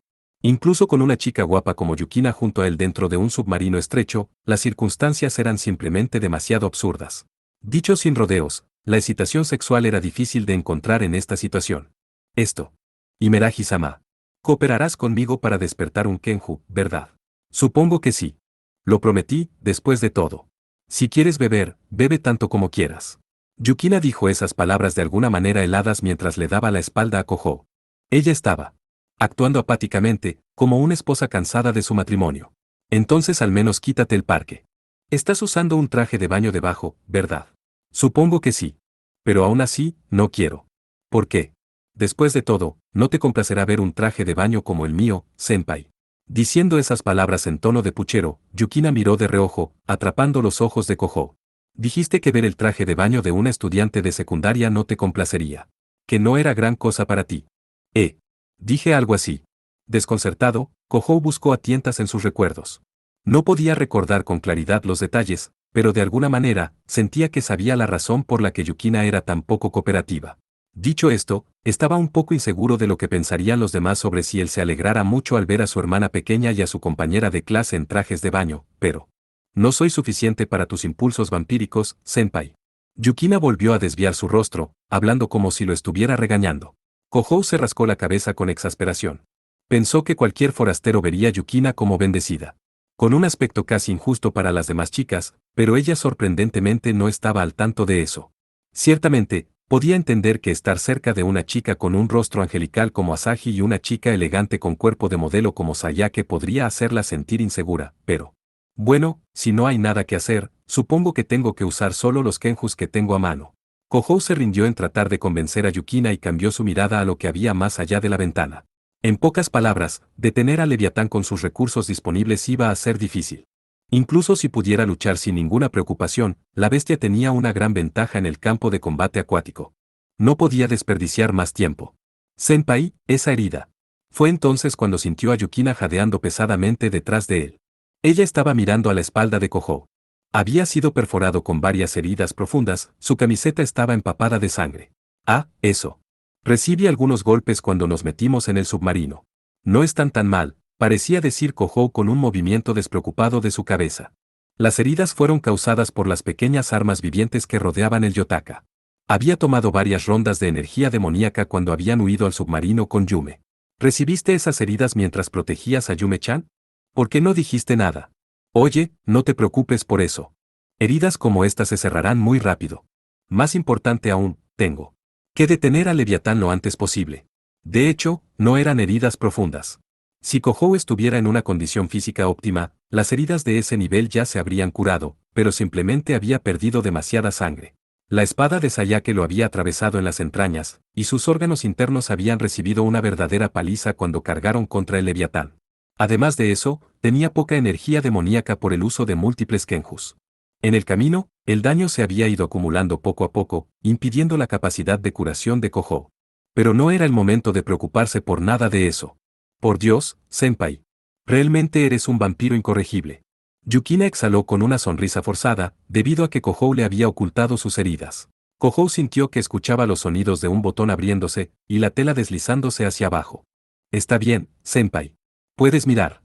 Incluso con una chica guapa como Yukina junto a él dentro de un submarino estrecho, las circunstancias eran simplemente demasiado absurdas. Dicho sin rodeos, la excitación sexual era difícil de encontrar en esta situación. Esto. Imeragi-sama. Cooperarás conmigo para despertar un Kenju, ¿verdad? Supongo que sí. Lo prometí, después de todo. Si quieres beber, bebe tanto como quieras. Yukina dijo esas palabras de alguna manera heladas mientras le daba la espalda a Kohou. Ella estaba actuando apáticamente, como una esposa cansada de su matrimonio. Entonces al menos quítate el parque. Estás usando un traje de baño debajo, ¿verdad? Supongo que sí. Pero aún así, no quiero. ¿Por qué? Después de todo, no te complacerá ver un traje de baño como el mío, senpai. Diciendo esas palabras en tono de puchero, Yukina miró de reojo, atrapando los ojos de Kohou. Dijiste que ver el traje de baño de una estudiante de secundaria no te complacería. Que no era gran cosa para ti. Dije algo así. Desconcertado, Kohou buscó a tientas en sus recuerdos. No podía recordar con claridad los detalles, pero de alguna manera, sentía que sabía la razón por la que Yukina era tan poco cooperativa. Dicho esto, estaba un poco inseguro de lo que pensarían los demás sobre si él se alegrara mucho al ver a su hermana pequeña y a su compañera de clase en trajes de baño, pero no soy suficiente para tus impulsos vampíricos, senpai. Yukina volvió a desviar su rostro, hablando como si lo estuviera regañando. Kohou se rascó la cabeza con exasperación. Pensó que cualquier forastero vería a Yukina como bendecida. Con un aspecto casi injusto para las demás chicas, pero ella sorprendentemente no estaba al tanto de eso. Ciertamente, podía entender que estar cerca de una chica con un rostro angelical como Asahi y una chica elegante con cuerpo de modelo como Sayake podría hacerla sentir insegura, pero... Bueno, si no hay nada que hacer, supongo que tengo que usar solo los Kenjus que tengo a mano. Kohou se rindió en tratar de convencer a Yukina y cambió su mirada a lo que había más allá de la ventana. En pocas palabras, detener a Leviatán con sus recursos disponibles iba a ser difícil. Incluso si pudiera luchar sin ninguna preocupación, la bestia tenía una gran ventaja en el campo de combate acuático. No podía desperdiciar más tiempo. Senpai, esa herida. Fue entonces cuando sintió a Yukina jadeando pesadamente detrás de él. Ella estaba mirando a la espalda de Kohou. Había sido perforado con varias heridas profundas, su camiseta estaba empapada de sangre. Ah, eso. Recibí algunos golpes cuando nos metimos en el submarino. No están tan mal, parecía decir Kohou con un movimiento despreocupado de su cabeza. Las heridas fueron causadas por las pequeñas armas vivientes que rodeaban el Yotaka. Había tomado varias rondas de energía demoníaca cuando habían huido al submarino con Yume. ¿Recibiste esas heridas mientras protegías a Yume-chan? ¿Por qué no dijiste nada? Oye, no te preocupes por eso. Heridas como estas se cerrarán muy rápido. Más importante aún, tengo que detener a Leviatán lo antes posible. De hecho, no eran heridas profundas. Si Kohou estuviera en una condición física óptima, las heridas de ese nivel ya se habrían curado, pero simplemente había perdido demasiada sangre. La espada de Sayake lo había atravesado en las entrañas, y sus órganos internos habían recibido una verdadera paliza cuando cargaron contra el Leviatán. Además de eso, tenía poca energía demoníaca por el uso de múltiples Kenjus. En el camino, el daño se había ido acumulando poco a poco, impidiendo la capacidad de curación de Kohou. Pero no era el momento de preocuparse por nada de eso. Por Dios, Senpai. Realmente eres un vampiro incorregible. Yukina exhaló con una sonrisa forzada, debido a que Kohou le había ocultado sus heridas. Kohou sintió que escuchaba los sonidos de un botón abriéndose, y la tela deslizándose hacia abajo. Está bien, Senpai. Puedes mirar.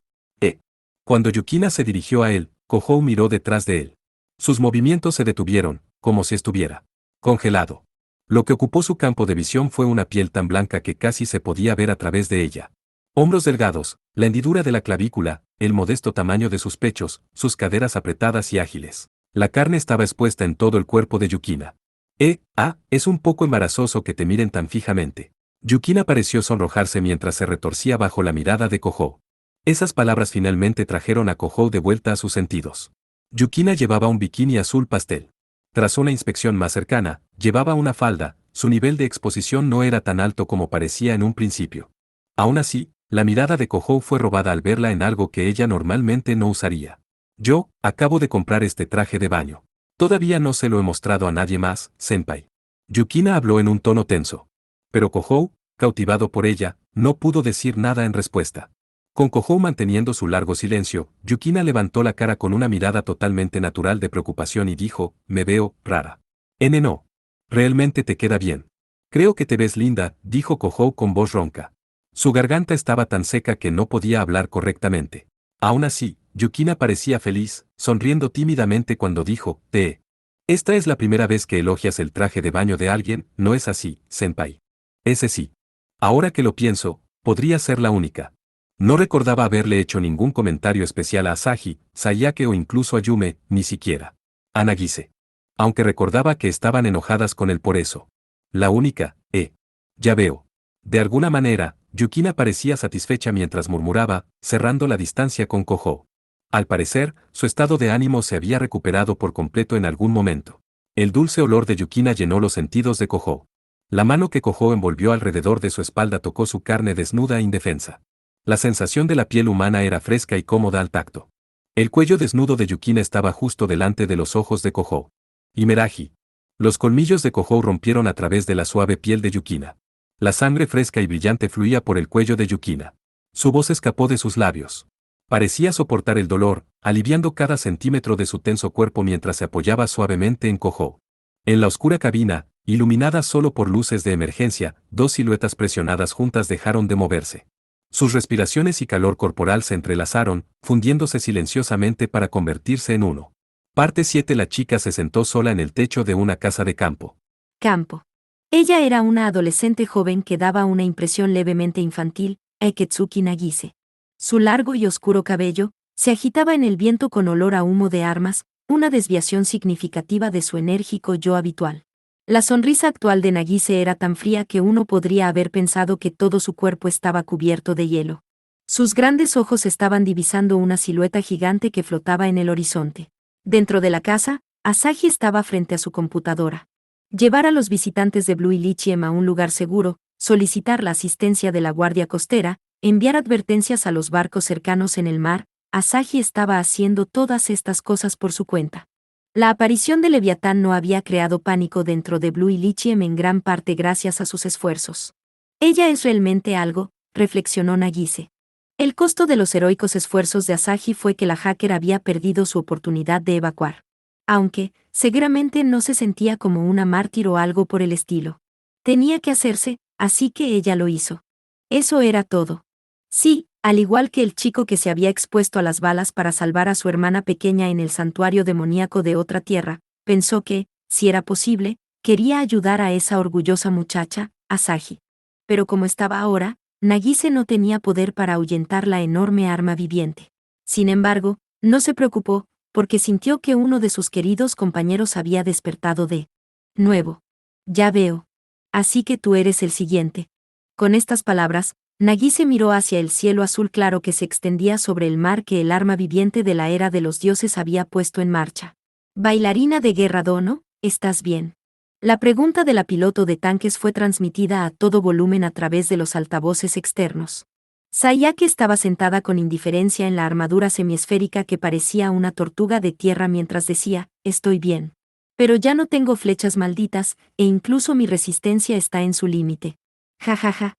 Cuando Yukina se dirigió a él, Kohou miró detrás de él. Sus movimientos se detuvieron, como si estuviera congelado. Lo que ocupó su campo de visión fue una piel tan blanca que casi se podía ver a través de ella. Hombros delgados, la hendidura de la clavícula, el modesto tamaño de sus pechos, sus caderas apretadas y ágiles. La carne estaba expuesta en todo el cuerpo de Yukina. Es un poco embarazoso que te miren tan fijamente. Yukina pareció sonrojarse mientras se retorcía bajo la mirada de Kohou. Esas palabras finalmente trajeron a Kohou de vuelta a sus sentidos. Yukina llevaba un bikini azul pastel. Tras una inspección más cercana, llevaba una falda, su nivel de exposición no era tan alto como parecía en un principio. Aún así, la mirada de Kohou fue robada al verla en algo que ella normalmente no usaría. Yo, acabo de comprar este traje de baño. Todavía no se lo he mostrado a nadie más, Senpai. Yukina habló en un tono tenso. Pero Kohou, cautivado por ella, no pudo decir nada en respuesta. Con Kohou manteniendo su largo silencio, Yukina levantó la cara con una mirada totalmente natural de preocupación y dijo, me veo rara. No. Realmente te queda bien. Creo que te ves linda, dijo Kohou con voz ronca. Su garganta estaba tan seca que no podía hablar correctamente. Aún así, Yukina parecía feliz, sonriendo tímidamente cuando dijo, Esta es la primera vez que elogias el traje de baño de alguien, ¿no es así, Senpai? Ese sí. Ahora que lo pienso, podría ser la única. No recordaba haberle hecho ningún comentario especial a Asahi, Sayake o incluso a Yume, ni siquiera a Nagise. Aunque recordaba que estaban enojadas con él por eso. La única, Ya veo. De alguna manera, Yukina parecía satisfecha mientras murmuraba, cerrando la distancia con Kohou. Al parecer, su estado de ánimo se había recuperado por completo en algún momento. El dulce olor de Yukina llenó los sentidos de Kohou. La mano que Kohou envolvió alrededor de su espalda tocó su carne desnuda e indefensa. La sensación de la piel humana era fresca y cómoda al tacto. El cuello desnudo de Yukina estaba justo delante de los ojos de Kohou. Imeraji. Los colmillos de Kohou rompieron a través de la suave piel de Yukina. La sangre fresca y brillante fluía por el cuello de Yukina. Su voz escapó de sus labios. Parecía soportar el dolor, aliviando cada centímetro de su tenso cuerpo mientras se apoyaba suavemente en Kohou. En la oscura cabina, iluminada solo por luces de emergencia, dos siluetas presionadas juntas dejaron de moverse. Sus respiraciones y calor corporal se entrelazaron, fundiéndose silenciosamente para convertirse en uno. Parte 7. La chica se sentó sola en el techo de una casa de campo. Ella era una adolescente joven que daba una impresión levemente infantil, Aketsuki Nagise. Su largo y oscuro cabello se agitaba en el viento con olor a humo de armas, una desviación significativa de su enérgico yo habitual. La sonrisa actual de Nagise era tan fría que uno podría haber pensado que todo su cuerpo estaba cubierto de hielo. Sus grandes ojos estaban divisando una silueta gigante que flotaba en el horizonte. Dentro de la casa, Asahi estaba frente a su computadora. Llevar a los visitantes de Blue Lichiem a un lugar seguro, solicitar la asistencia de la guardia costera, enviar advertencias a los barcos cercanos en el mar, Asahi estaba haciendo todas estas cosas por su cuenta. La aparición de Leviatán no había creado pánico dentro de Blue Lichiem en gran parte gracias a sus esfuerzos. Ella es realmente algo, reflexionó Nagise. El costo de los heroicos esfuerzos de Asahi fue que la hacker había perdido su oportunidad de evacuar. Aunque, seguramente no se sentía como una mártir o algo por el estilo. Tenía que hacerse, así que ella lo hizo. Eso era todo. Sí, al igual que el chico que se había expuesto a las balas para salvar a su hermana pequeña en el santuario demoníaco de otra tierra, pensó que, si era posible, quería ayudar a esa orgullosa muchacha, Asahi. Pero como estaba ahora, Nagise no tenía poder para ahuyentar la enorme arma viviente. Sin embargo, no se preocupó, porque sintió que uno de sus queridos compañeros había despertado de nuevo. Ya veo. Así que tú eres el siguiente. Con estas palabras, Nagise miró hacia el cielo azul claro que se extendía sobre el mar que el arma viviente de la era de los dioses había puesto en marcha. Bailarina de guerra Dono, ¿estás bien? La pregunta de la piloto de tanques fue transmitida a todo volumen a través de los altavoces externos. Sayake estaba sentada con indiferencia en la armadura semiesférica que parecía una tortuga de tierra mientras decía, estoy bien. Pero ya no tengo flechas malditas, e incluso mi resistencia está en su límite. Ja ja ja.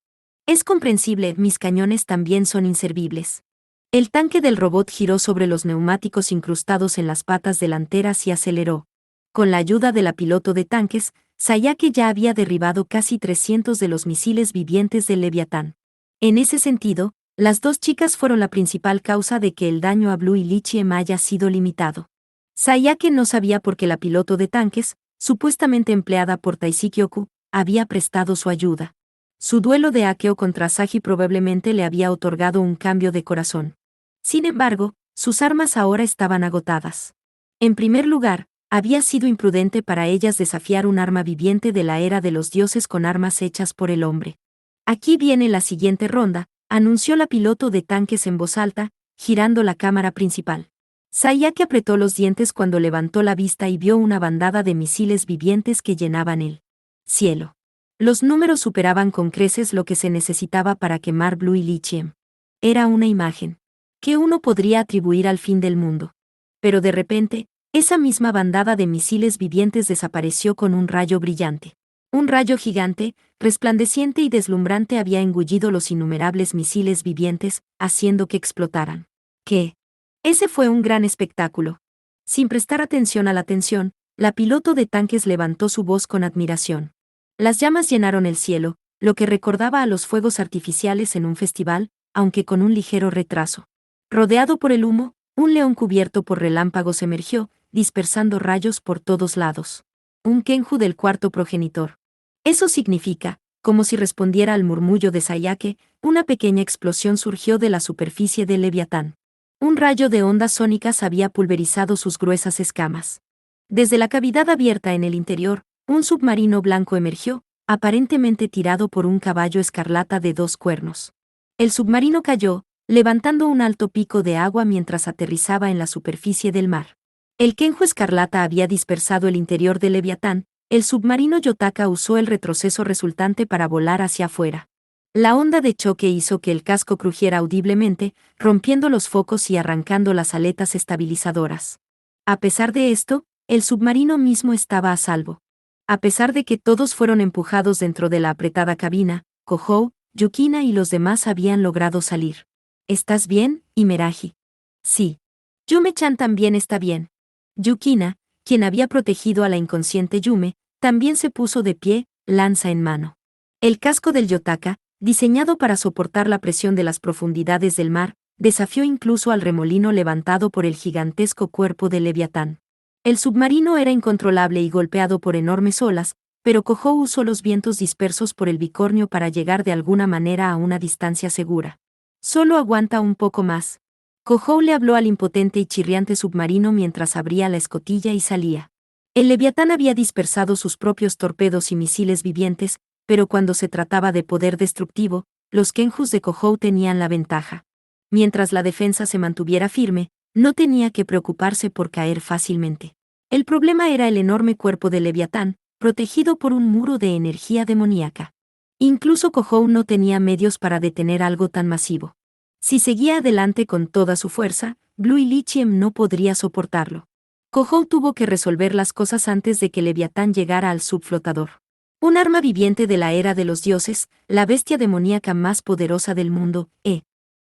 Es comprensible, mis cañones también son inservibles. El tanque del robot giró sobre los neumáticos incrustados en las patas delanteras y aceleró. Con la ayuda de la piloto de tanques, Sayake ya había derribado casi 300 de los misiles vivientes del Leviatán. En ese sentido, las dos chicas fueron la principal causa de que el daño a Blue y Lichiem haya sido limitado. Sayake no sabía por qué la piloto de tanques, supuestamente empleada por Taisykyoku, había prestado su ayuda. Su duelo de Akeo contra Asahi probablemente le había otorgado un cambio de corazón. Sin embargo, sus armas ahora estaban agotadas. En primer lugar, había sido imprudente para ellas desafiar un arma viviente de la era de los dioses con armas hechas por el hombre. Aquí viene la siguiente ronda, anunció la piloto de tanques en voz alta, girando la cámara principal. Sayake apretó los dientes cuando levantó la vista y vio una bandada de misiles vivientes que llenaban el cielo. Los números superaban con creces lo que se necesitaba para quemar Blue y Lichiem. Era una imagen que uno podría atribuir al fin del mundo. Pero de repente, esa misma bandada de misiles vivientes desapareció con un rayo brillante. Un rayo gigante, resplandeciente y deslumbrante había engullido los innumerables misiles vivientes, haciendo que explotaran. ¿Qué? Ese fue un gran espectáculo. Sin prestar atención a la tensión, la piloto de tanques levantó su voz con admiración. Las llamas llenaron el cielo, lo que recordaba a los fuegos artificiales en un festival, aunque con un ligero retraso. Rodeado por el humo, un león cubierto por relámpagos emergió, dispersando rayos por todos lados. Un Kenju del cuarto progenitor. Eso significa, como si respondiera al murmullo de Sayake, una pequeña explosión surgió de la superficie del Leviatán. Un rayo de ondas sónicas había pulverizado sus gruesas escamas. Desde la cavidad abierta en el interior, un submarino blanco emergió, aparentemente tirado por un caballo escarlata de 2 cuernos. El submarino cayó, levantando un alto pico de agua mientras aterrizaba en la superficie del mar. El Kenju escarlata había dispersado el interior del Leviatán, el submarino Yotaka usó el retroceso resultante para volar hacia afuera. La onda de choque hizo que el casco crujiera audiblemente, rompiendo los focos y arrancando las aletas estabilizadoras. A pesar de esto, el submarino mismo estaba a salvo. A pesar de que todos fueron empujados dentro de la apretada cabina, Kohou, Yukina y los demás habían logrado salir. ¿Estás bien, Imeraji? Sí. Yume-chan también está bien. Yukina, quien había protegido a la inconsciente Yume, también se puso de pie, lanza en mano. El casco del Yotaka, diseñado para soportar la presión de las profundidades del mar, desafió incluso al remolino levantado por el gigantesco cuerpo del Leviatán. El submarino era incontrolable y golpeado por enormes olas, pero Kohou usó los vientos dispersos por el bicornio para llegar de alguna manera a una distancia segura. Solo aguanta un poco más. Kohou le habló al impotente y chirriante submarino mientras abría la escotilla y salía. El Leviatán había dispersado sus propios torpedos y misiles vivientes, pero cuando se trataba de poder destructivo, los Kenjus de Kohou tenían la ventaja. Mientras la defensa se mantuviera firme, no tenía que preocuparse por caer fácilmente. El problema era el enorme cuerpo del Leviatán, protegido por un muro de energía demoníaca. Incluso Kohou no tenía medios para detener algo tan masivo. Si seguía adelante con toda su fuerza, Blue y Lichiem no podría soportarlo. Kohou tuvo que resolver las cosas antes de que Leviatán llegara al subflotador. Un arma viviente de la era de los dioses, la bestia demoníaca más poderosa del mundo,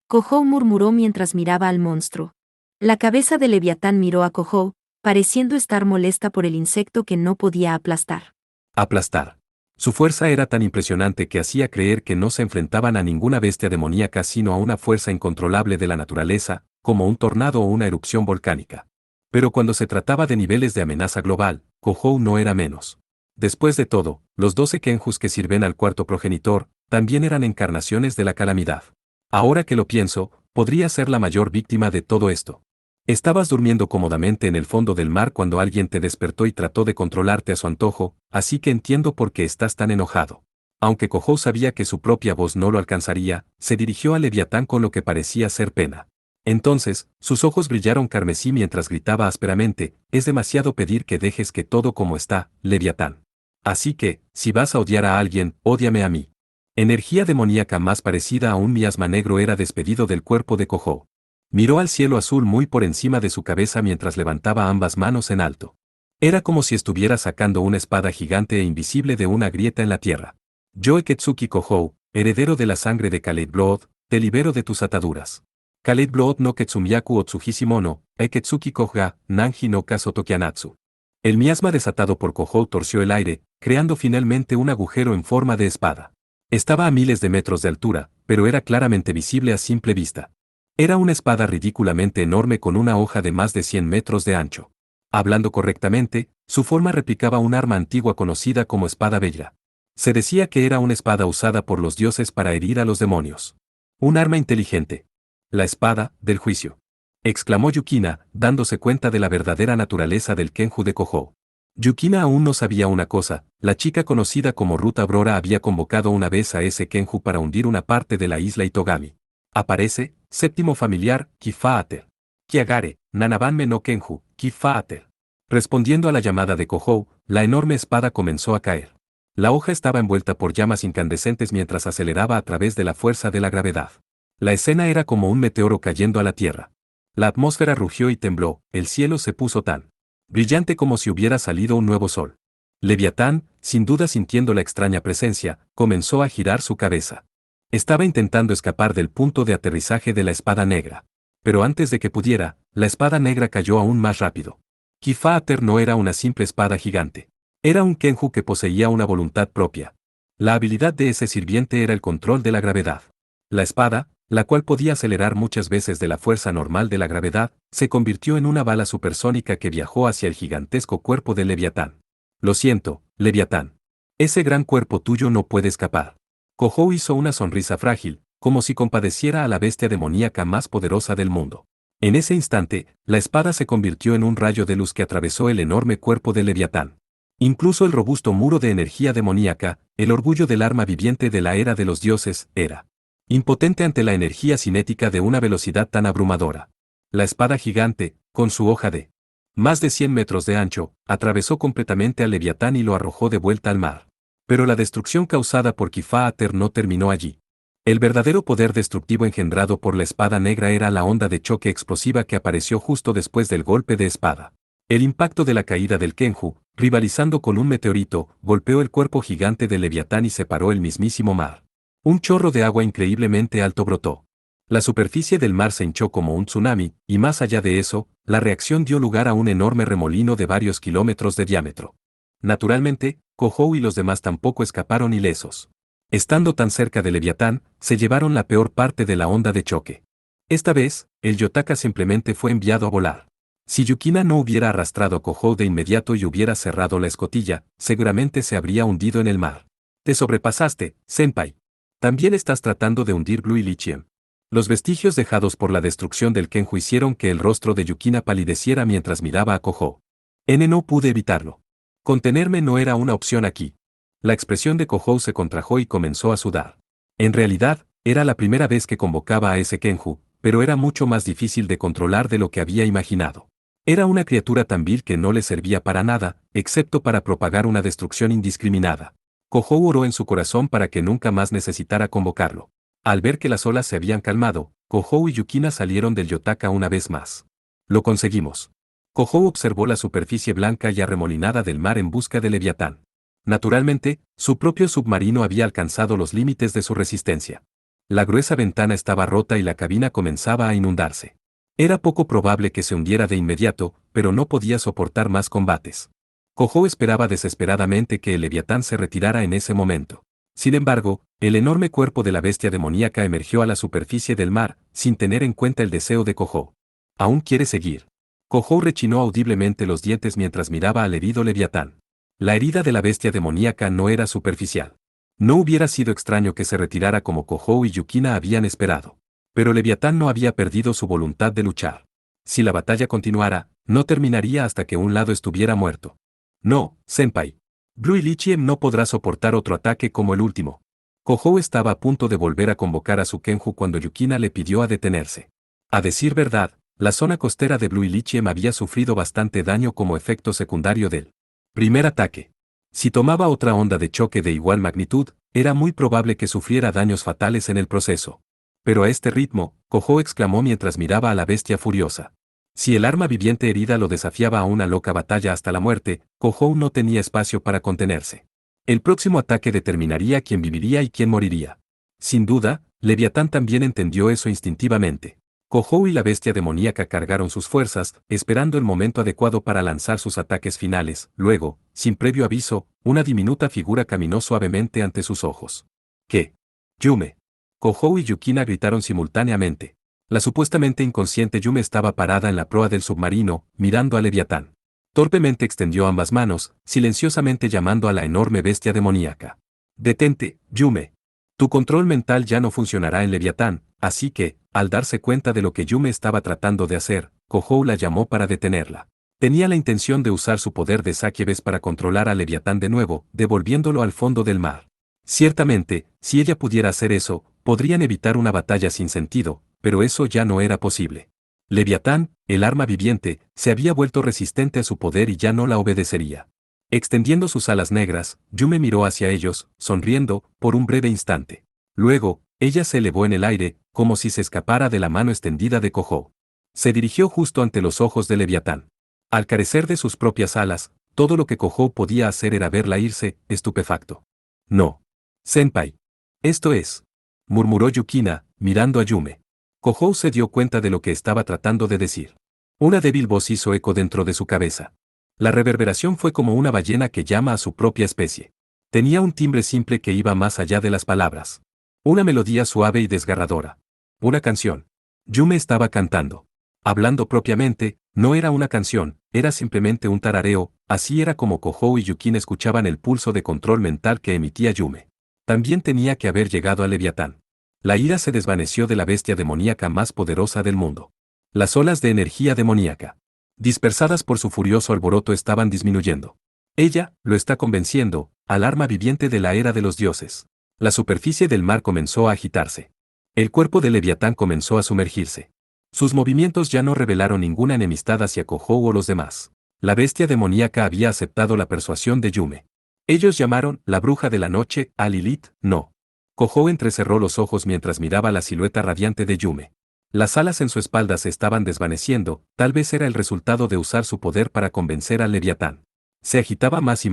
Kohou murmuró mientras miraba al monstruo. La cabeza de Leviatán miró a Kohou, pareciendo estar molesta por el insecto que no podía aplastar. Aplastar. Su fuerza era tan impresionante que hacía creer que no se enfrentaban a ninguna bestia demoníaca sino a una fuerza incontrolable de la naturaleza, como un tornado o una erupción volcánica. Pero cuando se trataba de niveles de amenaza global, Kohou no era menos. Después de todo, los 12 Kenjus que sirven al cuarto progenitor, también eran encarnaciones de la calamidad. Ahora que lo pienso, podría ser la mayor víctima de todo esto. Estabas durmiendo cómodamente en el fondo del mar cuando alguien te despertó y trató de controlarte a su antojo, así que entiendo por qué estás tan enojado. Aunque Kohou sabía que su propia voz no lo alcanzaría, se dirigió a Leviatán con lo que parecía ser pena. Entonces, sus ojos brillaron carmesí mientras gritaba ásperamente: «Es demasiado pedir que dejes que todo como está, Leviatán. Así que, si vas a odiar a alguien, ódiame a mí». Energía demoníaca más parecida a un miasma negro era despedido del cuerpo de Kohou. Miró al cielo azul muy por encima de su cabeza mientras levantaba ambas manos en alto. Era como si estuviera sacando una espada gigante e invisible de una grieta en la tierra. Yo Eketsuki Kohou, heredero de la sangre de Kaleid Blood, te libero de tus ataduras. Kaleid Blood no Ketsumiyaku Otsuhishimo no, Eketsuki Kohga, Nanji no Kasotokianatsu. El miasma desatado por Kohou torció el aire, creando finalmente un agujero en forma de espada. Estaba a miles de metros de altura, pero era claramente visible a simple vista. Era una espada ridículamente enorme con una hoja de más de 100 metros de ancho. Hablando correctamente, su forma replicaba un arma antigua conocida como espada bella. Se decía que era una espada usada por los dioses para herir a los demonios. Un arma inteligente. La espada del juicio. Exclamó Yukina, dándose cuenta de la verdadera naturaleza del Kenju de Kohou. Yukina aún no sabía una cosa: la chica conocida como Ruth Aurora había convocado una vez a ese Kenju para hundir una parte de la isla Itogami. Aparece, séptimo familiar, Kifaater. Kiagare, Nanabanme no Kenju, Kifaater. Respondiendo a la llamada de Kohou, la enorme espada comenzó a caer. La hoja estaba envuelta por llamas incandescentes mientras aceleraba a través de la fuerza de la gravedad. La escena era como un meteoro cayendo a la tierra. La atmósfera rugió y tembló, el cielo se puso tan brillante como si hubiera salido un nuevo sol. Leviatán, sin duda sintiendo la extraña presencia, comenzó a girar su cabeza. Estaba intentando escapar del punto de aterrizaje de la espada negra. Pero antes de que pudiera, la espada negra cayó aún más rápido. Kifaater no era una simple espada gigante. Era un Kenju que poseía una voluntad propia. La habilidad de ese sirviente era el control de la gravedad. La espada, la cual podía acelerar muchas veces de la fuerza normal de la gravedad, se convirtió en una bala supersónica que viajó hacia el gigantesco cuerpo de Leviatán. Lo siento, Leviatán. Ese gran cuerpo tuyo no puede escapar. Kohou hizo una sonrisa frágil, como si compadeciera a la bestia demoníaca más poderosa del mundo. En ese instante, la espada se convirtió en un rayo de luz que atravesó el enorme cuerpo de Leviatán. Incluso el robusto muro de energía demoníaca, el orgullo del arma viviente de la era de los dioses, era impotente ante la energía cinética de una velocidad tan abrumadora. La espada gigante, con su hoja de más de 100 metros de ancho, atravesó completamente al Leviatán y lo arrojó de vuelta al mar. Pero la destrucción causada por Kifaater no terminó allí. El verdadero poder destructivo engendrado por la espada negra era la onda de choque explosiva que apareció justo después del golpe de espada. El impacto de la caída del Kenju, rivalizando con un meteorito, golpeó el cuerpo gigante del Leviatán y separó el mismísimo mar. Un chorro de agua increíblemente alto brotó. La superficie del mar se hinchó como un tsunami, y más allá de eso, la reacción dio lugar a un enorme remolino de varios kilómetros de diámetro. Naturalmente, Kohou y los demás tampoco escaparon ilesos. Estando tan cerca de Leviatán, se llevaron la peor parte de la onda de choque. Esta vez, el Yotaka simplemente fue enviado a volar. Si Yukina no hubiera arrastrado a Kohou de inmediato y hubiera cerrado la escotilla, seguramente se habría hundido en el mar. Te sobrepasaste, senpai. También estás tratando de hundir Blue y Lichiem. Los vestigios dejados por la destrucción del Kenju hicieron que el rostro de Yukina palideciera mientras miraba a Kohou. No pude evitarlo. Contenerme no era una opción aquí. La expresión de Kohou se contrajo y comenzó a sudar. En realidad, era la primera vez que convocaba a ese Kenju, pero era mucho más difícil de controlar de lo que había imaginado. Era una criatura tan vil que no le servía para nada, excepto para propagar una destrucción indiscriminada. Kohou oró en su corazón para que nunca más necesitara convocarlo. Al ver que las olas se habían calmado, Kohou y Yukina salieron del Yotaka una vez más. Lo conseguimos. Kohou observó la superficie blanca y arremolinada del mar en busca de Leviatán. Naturalmente, su propio submarino había alcanzado los límites de su resistencia. La gruesa ventana estaba rota y la cabina comenzaba a inundarse. Era poco probable que se hundiera de inmediato, pero no podía soportar más combates. Kohou esperaba desesperadamente que el Leviatán se retirara en ese momento. Sin embargo, el enorme cuerpo de la bestia demoníaca emergió a la superficie del mar, sin tener en cuenta el deseo de Kohou. ¿Aún quiere seguir? Kohou rechinó audiblemente los dientes mientras miraba al herido Leviatán. La herida de la bestia demoníaca no era superficial. No hubiera sido extraño que se retirara como Kohou y Yukina habían esperado. Pero Leviatán no había perdido su voluntad de luchar. Si la batalla continuara, no terminaría hasta que un lado estuviera muerto. No, senpai. Blue Lichiem no podrá soportar otro ataque como el último. Kohou estaba a punto de volver a convocar a su Kenju cuando Yukina le pidió a detenerse. A decir verdad, la zona costera de Blue Lichiem había sufrido bastante daño como efecto secundario del primer ataque. Si tomaba otra onda de choque de igual magnitud, era muy probable que sufriera daños fatales en el proceso. Pero a este ritmo, Kohou exclamó mientras miraba a la bestia furiosa. Si el arma viviente herida lo desafiaba a una loca batalla hasta la muerte, Kohou no tenía espacio para contenerse. El próximo ataque determinaría quién viviría y quién moriría. Sin duda, Leviatán también entendió eso instintivamente. Kohou y la bestia demoníaca cargaron sus fuerzas, esperando el momento adecuado para lanzar sus ataques finales. Luego, sin previo aviso, una diminuta figura caminó suavemente ante sus ojos. ¿Qué? Yume. Kohou y Yukina gritaron simultáneamente. La supuestamente inconsciente Yume estaba parada en la proa del submarino, mirando a Leviatán. Torpemente extendió ambas manos, silenciosamente llamando a la enorme bestia demoníaca. «Detente, Yume. Tu control mental ya no funcionará en Leviatán», así que, al darse cuenta de lo que Yume estaba tratando de hacer, Kohou la llamó para detenerla. Tenía la intención de usar su poder de Saquiebes para controlar a Leviatán de nuevo, devolviéndolo al fondo del mar. Ciertamente, si ella pudiera hacer eso, podrían evitar una batalla sin sentido, pero eso ya no era posible. Leviatán, el arma viviente, se había vuelto resistente a su poder y ya no la obedecería. Extendiendo sus alas negras, Yume miró hacia ellos, sonriendo, por un breve instante. Luego, ella se elevó en el aire, como si se escapara de la mano extendida de Kohou. Se dirigió justo ante los ojos de Leviatán. Al carecer de sus propias alas, todo lo que Kohou podía hacer era verla irse, estupefacto. «No. Senpai. Esto es», murmuró Yukina, mirando a Yume. Kohou se dio cuenta de lo que estaba tratando de decir. Una débil voz hizo eco dentro de su cabeza. La reverberación fue como una ballena que llama a su propia especie. Tenía un timbre simple que iba más allá de las palabras. Una melodía suave y desgarradora. Una canción. Yume estaba cantando. Hablando propiamente, no era una canción, era simplemente un tarareo, así era como Kohou y Yukina escuchaban el pulso de control mental que emitía Yume. También tenía que haber llegado a Leviatán. La ira se desvaneció de la bestia demoníaca más poderosa del mundo. Las olas de energía demoníaca, dispersadas por su furioso alboroto, estaban disminuyendo. Ella, lo está convenciendo, al arma viviente de la era de los dioses. La superficie del mar comenzó a agitarse. El cuerpo de Leviatán comenzó a sumergirse. Sus movimientos ya no revelaron ninguna enemistad hacia Kohou o los demás. La bestia demoníaca había aceptado la persuasión de Yume. Ellos llamaron la bruja de la noche a Lilith, no. Kohou entrecerró los ojos mientras miraba la silueta radiante de Yume. Las alas en su espalda se estaban desvaneciendo, tal vez era el resultado de usar su poder para convencer al Leviatán. Se agitaba más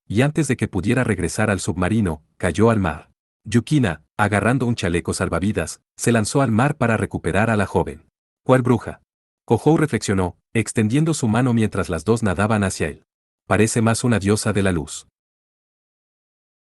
y antes de que pudiera regresar al submarino, cayó al mar. Yukina, agarrando un chaleco salvavidas, se lanzó al mar para recuperar a la joven. ¿Cuál bruja? Kohou reflexionó, extendiendo su mano mientras las dos nadaban hacia él. Parece más una diosa de la luz.